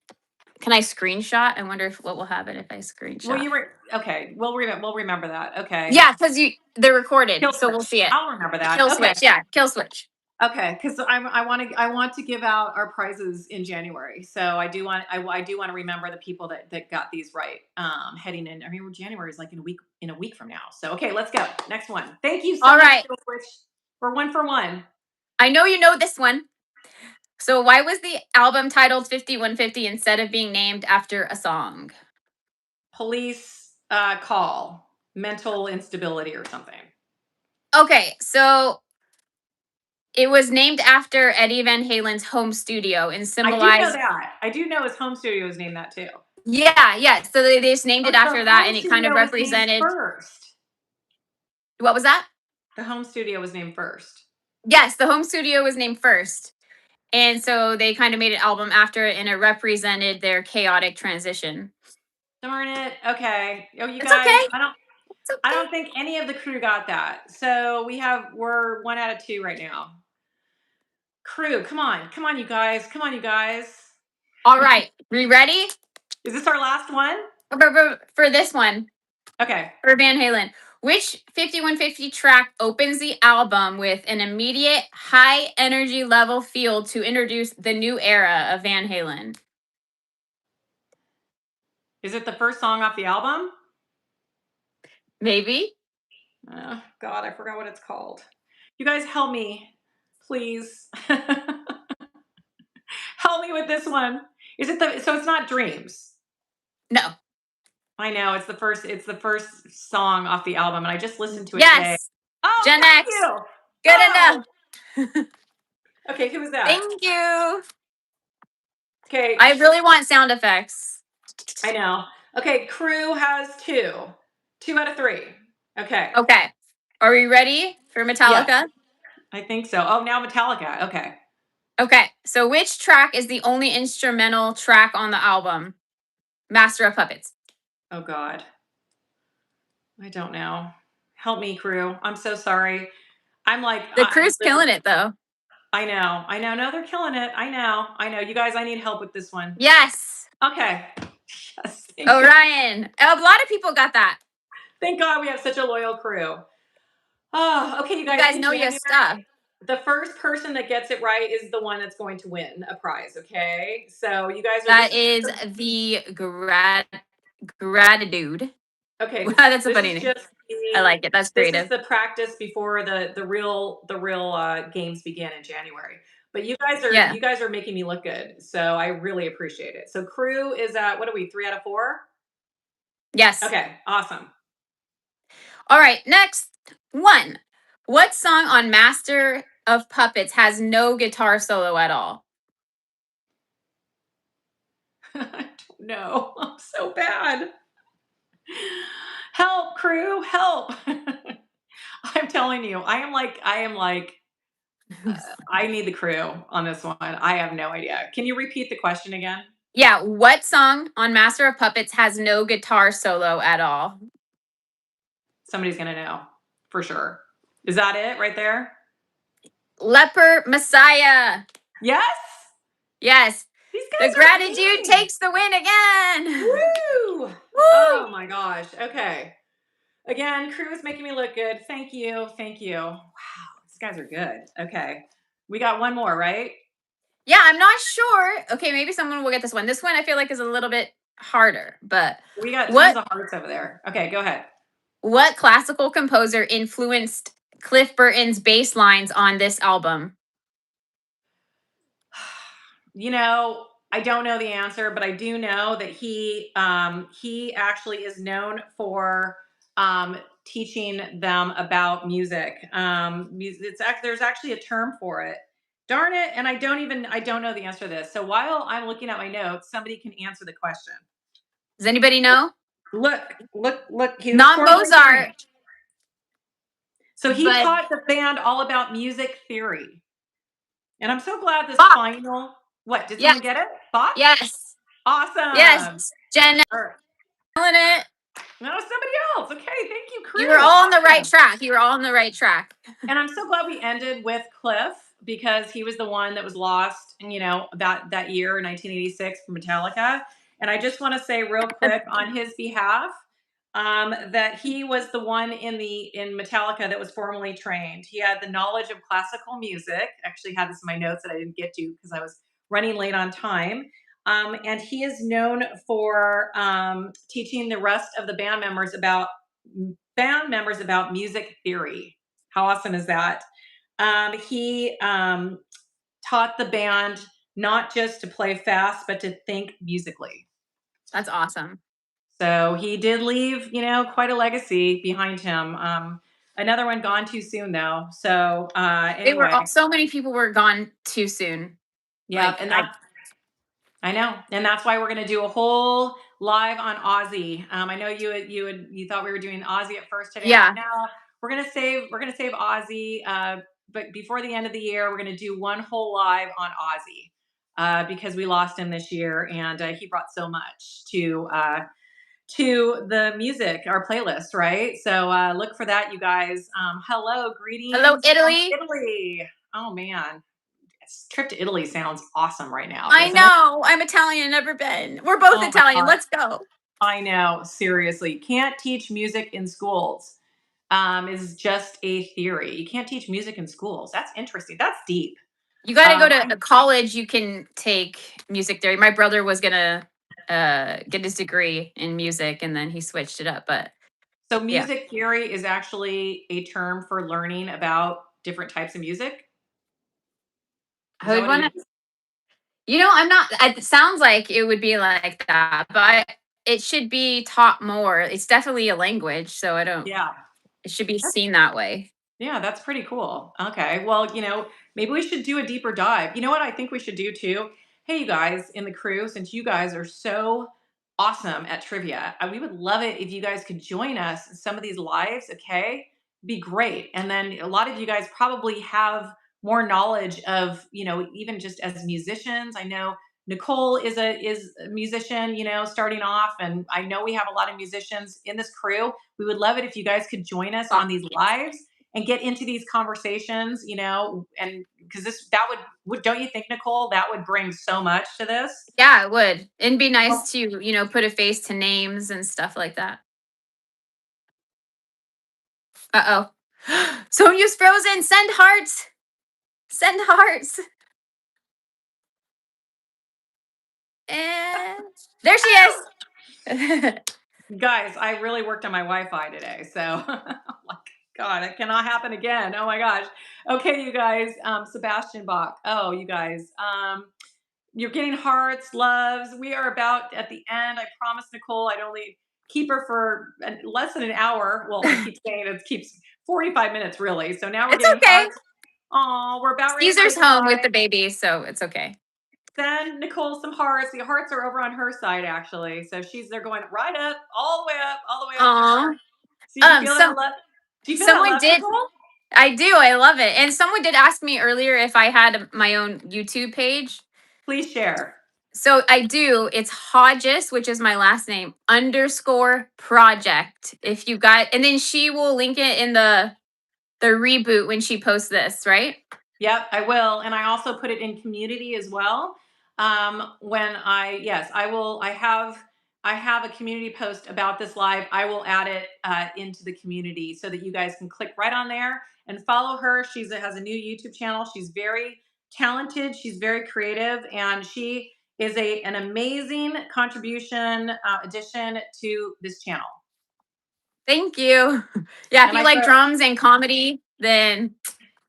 Can I screenshot? I wonder what will happen if I screenshot. Well, okay. We'll remember that. Okay. Yeah, because they're recorded, Kill so we'll switch. see it. I'll remember that. Kill Okay. switch. Yeah, kill switch. Okay, because I want to give out our prizes in January, so I do want to remember the people that got these right. Heading in, I mean, January is like in a week from now. So okay, let's go. Next one. Thank you so All much, right. Kill Switch. We're 1 for 1. I know you know this one. So why was the album titled 5150 instead of being named after a song? Police call, mental instability or something. Okay, so it was named after Eddie Van Halen's home studio and symbolized. I do know that. I do know his home studio was named that too. Yeah. So they just named it after that, and it kind of home studio was named represented. first. What was that? The home studio was named first. Yes, the home studio was named first. And so they kind of made an album after it, and it represented their chaotic transition. Darn it. Okay. Oh, you It's guys, okay. I don't think any of the crew got that. So we're 1 out of 2 right now. Crew, come on, you guys. All right. Are you ready? Is this our last one? For this one. Okay. For Van Halen. Which 5150 track opens the album with an immediate high energy level feel to introduce the new era of Van Halen? Is it the first song off the album? Maybe. Oh, God, I forgot what it's called. You guys help me, please. Help me with this one. So it's not Dreams? No. I know it's the first song off the album, and I just listened to it yes. today. Oh, Gen thank X. you. Good enough. Okay, who was that? Thank you. Okay. I really want sound effects. I know. Okay, crew has 2. 2 out of 3. Okay. Okay. Are we ready for Metallica? Yeah, I think so. Oh, now Metallica. Okay. Okay. So which track is the only instrumental track on the album? Master of Puppets. Oh, God. I don't know. Help me, crew. I'm so sorry. I'm like the crew's killing it though. I know. No, they're killing it. I know. You guys, I need help with this one. Yes. Okay. Yes. Orion. A lot of people got that. Thank God we have such a loyal crew. Oh, okay, you guys know your stuff. The first person that gets it right is the one that's going to win a prize. Okay, so you guys are. That is the grad. gratitude. Okay, Wow, that's a this funny is name. just I the like it. That's this is creative. the practice before the real games begin in January. But Yeah. you guys are making me look good, so I really appreciate it. So crew is at what are we 3 out of 4? Yes. Okay, awesome. All right. Next one. What song on Master of Puppets has no guitar solo at all? I don't know. I'm so bad. Help, crew, help. I'm telling you, I am like I need the crew on this one. I have no idea. Can you repeat the question again? Yeah. What song on Master of Puppets has no guitar solo at all? Somebody's gonna know for sure. Is that it right there? Leper Messiah. Yes. Yes. These The guys are gratitude amazing. takes the win again. Woo! Woo! Oh my gosh. Okay. Again, crew is making me look good. Thank you. Thank you. Wow. These guys are good. Okay. We got one more, right? Yeah, I'm not sure. Okay, maybe someone will get this one. This one I feel like is a little bit harder, but We got tons what of hearts over there. Okay, go ahead. what classical composer influenced Cliff Burton's bass lines on this album? You know, I don't know the answer, but I do know that he actually is known for teaching them about music. There's actually a term for it. Darn it! And I don't know the answer to this. So while I'm looking at my notes, somebody can answer the question. Does anybody know? Look, look, look. He was Not formerly trained. Mozart, So he but taught the band all about music theory. And I'm so glad this Bach. final. What? Did Yes, someone get it? Bach? yes, yes. Awesome. Jen, All right. killing it. No, somebody else. Okay, thank you, You were crew. all on the right Awesome. track. You were all on the right track. And I'm so glad we ended with Cliff because he was the one that was lost, and that year, 1986, for Metallica. And I just want to say real quick on his behalf that he was the one in Metallica that was formally trained. He had the knowledge of classical music. Actually, had this in my notes that I didn't get to because I was running late on time. And he is known for teaching the rest of the band members about music theory. How awesome is that? He taught the band not just to play fast, but to think musically. That's awesome. So he did leave, quite a legacy behind him. Another one gone too soon, though. So They were anyway, all, so many people were gone too soon. yeah, Like and I know, and that's why we're going to do a whole live on Ozzy. I know you thought we were doing Ozzy at first today. I'm like, yeah, no, we're gonna save Ozzy. But before the end of the year, we're going to do one whole live on Ozzy because we lost him this year, and he brought so much to the music, our playlist, right? So look for that, you guys. Hello, hello greetings from Italy. Italy. Oh man, this trip to Italy sounds awesome right now, I doesn't it? know. I'm Italian. Never been. We're both Oh my Italian. god. Let's go. I know, seriously. Can't teach music in schools is just a theory. You can't teach music in schools. That's interesting. That's deep. You got to go to I a college. You can take music theory. My brother was gonna get his degree in music, and then he switched it up. But So yeah, music theory is actually a term for learning about different types of music. Is I that would what it want to. is? I'm not. It sounds like it would be like that, but it should be taught more. It's definitely a language, so I don't. Yeah. It should be seen that way. Yeah, that's pretty cool. Okay. Well, maybe we should do a deeper dive. You know what I think we should do too? Hey, you guys in the crew, since you guys are so awesome at trivia, we would love it if you guys could join us in some of these lives. Okay. Be great. And then a lot of you guys probably have more knowledge of, even just as musicians. I know Nicole is a musician, starting off. And I know we have a lot of musicians in this crew. We would love it if you guys could join us on these lives and get into these conversations, and because that would don't you think, Nicole, that would bring so much to this? Yeah, it would. It'd be Well, nice to put a face to names and stuff like that. Uh oh. Sonia's frozen. Send hearts. Send hearts. And there she is. Guys, I really worked on my Wi-Fi today, so like, God, it cannot happen again. Oh my gosh. Okay, you guys, Sebastian Bach. Oh, you guys, you're getting hearts, loves. We are about at the end. I promised Nicole I'd only keep her for less than an hour. Well, I keep saying it keeps 45 minutes really. So now we're It's getting okay. hearts. Oh, we're about ready to say Caesar's home with goodbye. the baby, so it's okay. Send Nicole some hearts. The hearts are over on her side actually. So they're going right up, all the way up, all the way up to Aw. her. So you feel that Some love? Do you feel that someone love, did. Nicole? I do. I love it. And someone did ask me earlier if I had my own YouTube page. Please share. So I do. It's Hodges, which is my last name, underscore project. If you got, and then she will link it in the reboot when she posts this, right? Yep, I will. And I also put it in community as well. When yes, I will. I have a community post about this live. I will add it into the community so that you guys can click right on there and follow her. Has a new YouTube channel. She's very talented. She's very creative, and she is an amazing contribution addition to this channel. Thank you. Yeah, if And you I like throw drums and comedy, then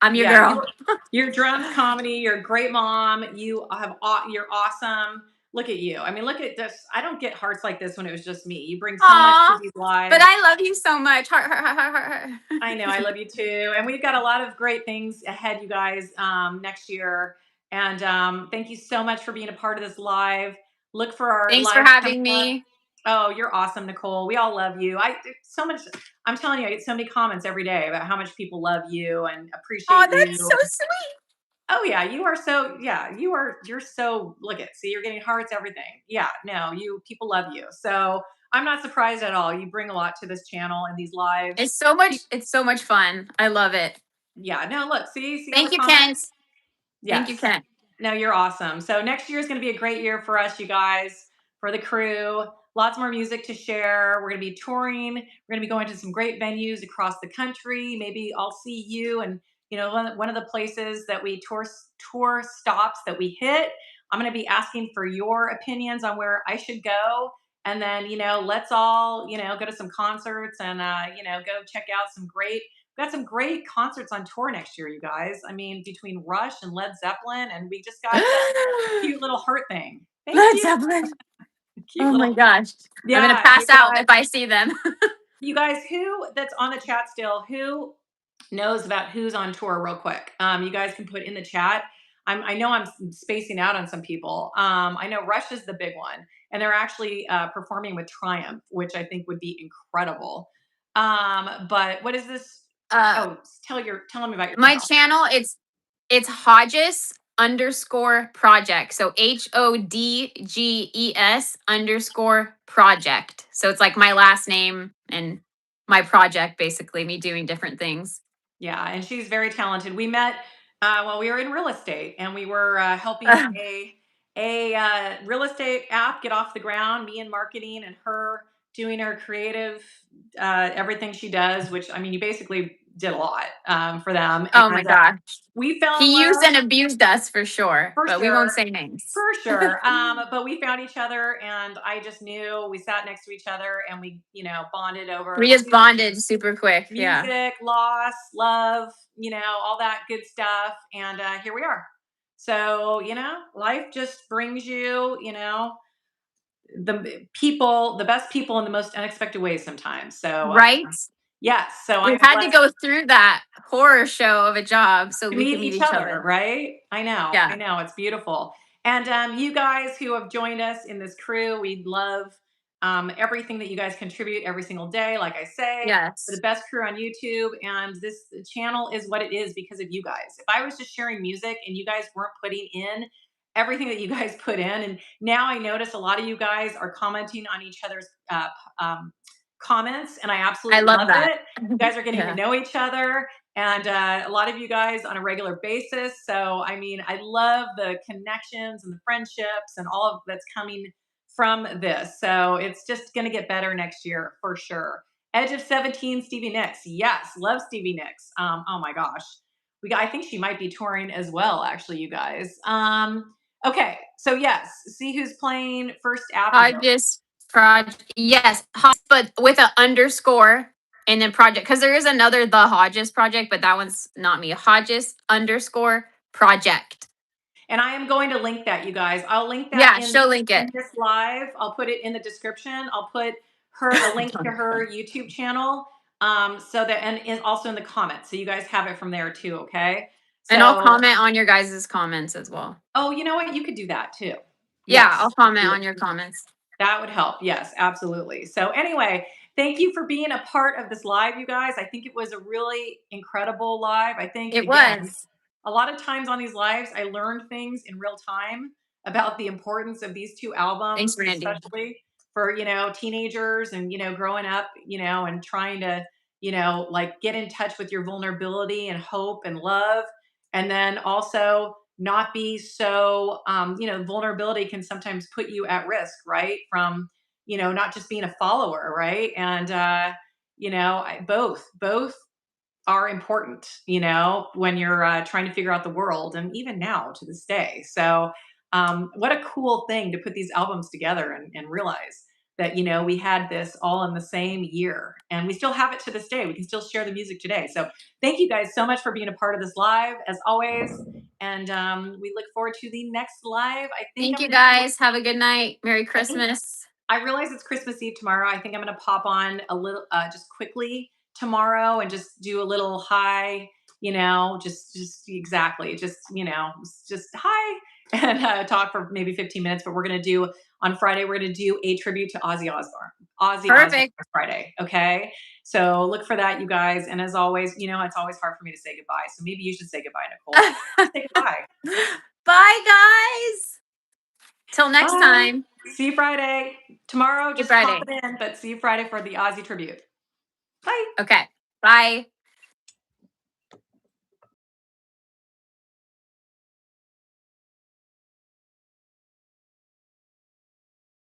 I'm your Yeah, girl. your drums comedy, you're a great mom. You're awesome. Look at you. I mean, look at this. I don't get hearts like this when it was just me. You bring so much to Aw. these But lives. I love you so much. Heart, heart, heart, heart, heart, I know I heart. love you too. And we've got a lot of great things ahead, you guys, next year. And thank you so much for being a part of this live. Look for our Thanks for lives coming having up. me. Oh, you're awesome, Nicole. We all love you. So much. I'm telling you, I get so many comments every day about how much people love you and Oh, appreciate that's so you. sweet. Oh yeah, you're so look at see you're getting hearts, everything. Yeah, no, people love you. So I'm not surprised at all. You bring a lot to this channel and these lives. Pe- It's so much fun. I love it. Yeah, no, look, see all the Thank you, Kent. comments? Thank you, Yes. Kent. No, you're awesome. So next year is going to be a great year for us, you guys, for the crew. Lots more music to share. We're going to be touring. We're going to be going to some great venues across the country. Maybe I'll see you and one of the places that we tour stops that we hit. I'm going to be asking for your opinions on where I should go. And then, let's all, go to some concerts and, go check out we've got some great concerts on tour next year, you guys. I mean, between Rush and Led Zeppelin, and we just got the cute little heart thing. Thank Led you. Zeppelin. Cute Oh my little, gosh. I'm gonna yeah, pass out if I see them. who that's on the chat still, who knows about who's on tour real quick. You guys can put in the chat. I know I'm spacing out on some people. I know Rush is the big one, and they're actually performing with Triumph, which I think would be incredible. But what is this? uh Oh, tell them about your my channel. channel, it's Hodges underscore project. So HODGES underscore project. So it's like my last name and my project, basically me doing different things. Yeah, and she's very talented. We met while we were in real estate, and we were helping a real estate app get off the ground. Me in marketing, and her doing her creative everything she does. Which I mean, you basically did a lot for them, Oh my and gosh. we fell in He used love and abused us for sure, for but we won't sure. say names. For sure. But we found each other, and I just knew we sat next to each other, and we, bonded over We just bonded super quick. Yeah. music, loss, love, all that good stuff. And here we are. So, life just brings you, the best people in the most unexpected ways sometimes. So, Right? yes. So We I'm had to blessed go through that horror show of a job so to we meet could meet each each other, other. right? I know, Yeah. it's beautiful. And you guys who have joined us in this crew, we love everything that you guys contribute every single day. Like I say, we're the Yes. best crew on YouTube, and this channel is what it is because of you guys. If I was just sharing music and you guys weren't putting in everything that you guys put in, and now I notice a lot of you guys are commenting on each other's comments, and I I absolutely love love that. it. You guys are getting to Yeah. know each other, and a lot of you guys on a regular basis. So, I mean, I love the connections and the friendships and all of that's coming from this. So, it's just going to get better next year for sure. Edge of 17, Stevie Nicks. Yes, love Stevie Nicks. Oh my gosh. I think she might be touring as well, actually, you guys. Okay, so yes, see who's playing first after. Hodges Project, yes, but with an underscore and then project, because there is another the Hodges project, but that one's not me. Hodges underscore project. And I am going to link that, you guys. I'll link that Yeah, she'll link in it. this live. I'll put it in the description. I'll put her a link to her YouTube channel. So that and also in the comments. So you guys have it from there too, okay? And I'll So comment on your guys' comments as well. oh, you know what? You could do that too. Yeah, Yes. I'll comment on your comments. That would help. Yes, absolutely. So anyway, thank you for being a part of this live, you guys. I think it was a really incredible live. I think It again, was. a lot of times on these lives, I learned things in real time about the importance of these two Thanks, albums, Randy. especially for, teenagers and, growing up, and trying to, like get in touch with your vulnerability and hope and love. And then also not be so, vulnerability can sometimes put you at risk, right? From, not just being a follower, right? And, both are important, when you're trying to figure out the world, and even now to this day. So, what a cool thing to put these albums together and realize that, we had this all in the same year and we still have it to this day. We can still share the music today. So, thank you guys so much for being a part of this live, as always. And we look forward to the next live. I think Thank I'm you going to do guys. Have a good night. Merry Christmas. I realize it's Christmas Eve tomorrow. I think I'm going to pop on a little, just quickly tomorrow and just do a little hi, just exactly, just hi and talk for maybe 15 minutes. But we're going to do on Friday, we're going to do a tribute to Ozzy Osbourne Perfect. Friday. Okay. So look for that, you guys. And as always, it's always hard for me to say goodbye. So maybe you should say goodbye, Nicole. Say goodbye. Bye, guys. Till next Bye. time. See you Friday. Tomorrow, See you just pop Friday. it in, but see you Friday for the Ozzy tribute. Bye. Okay. Bye.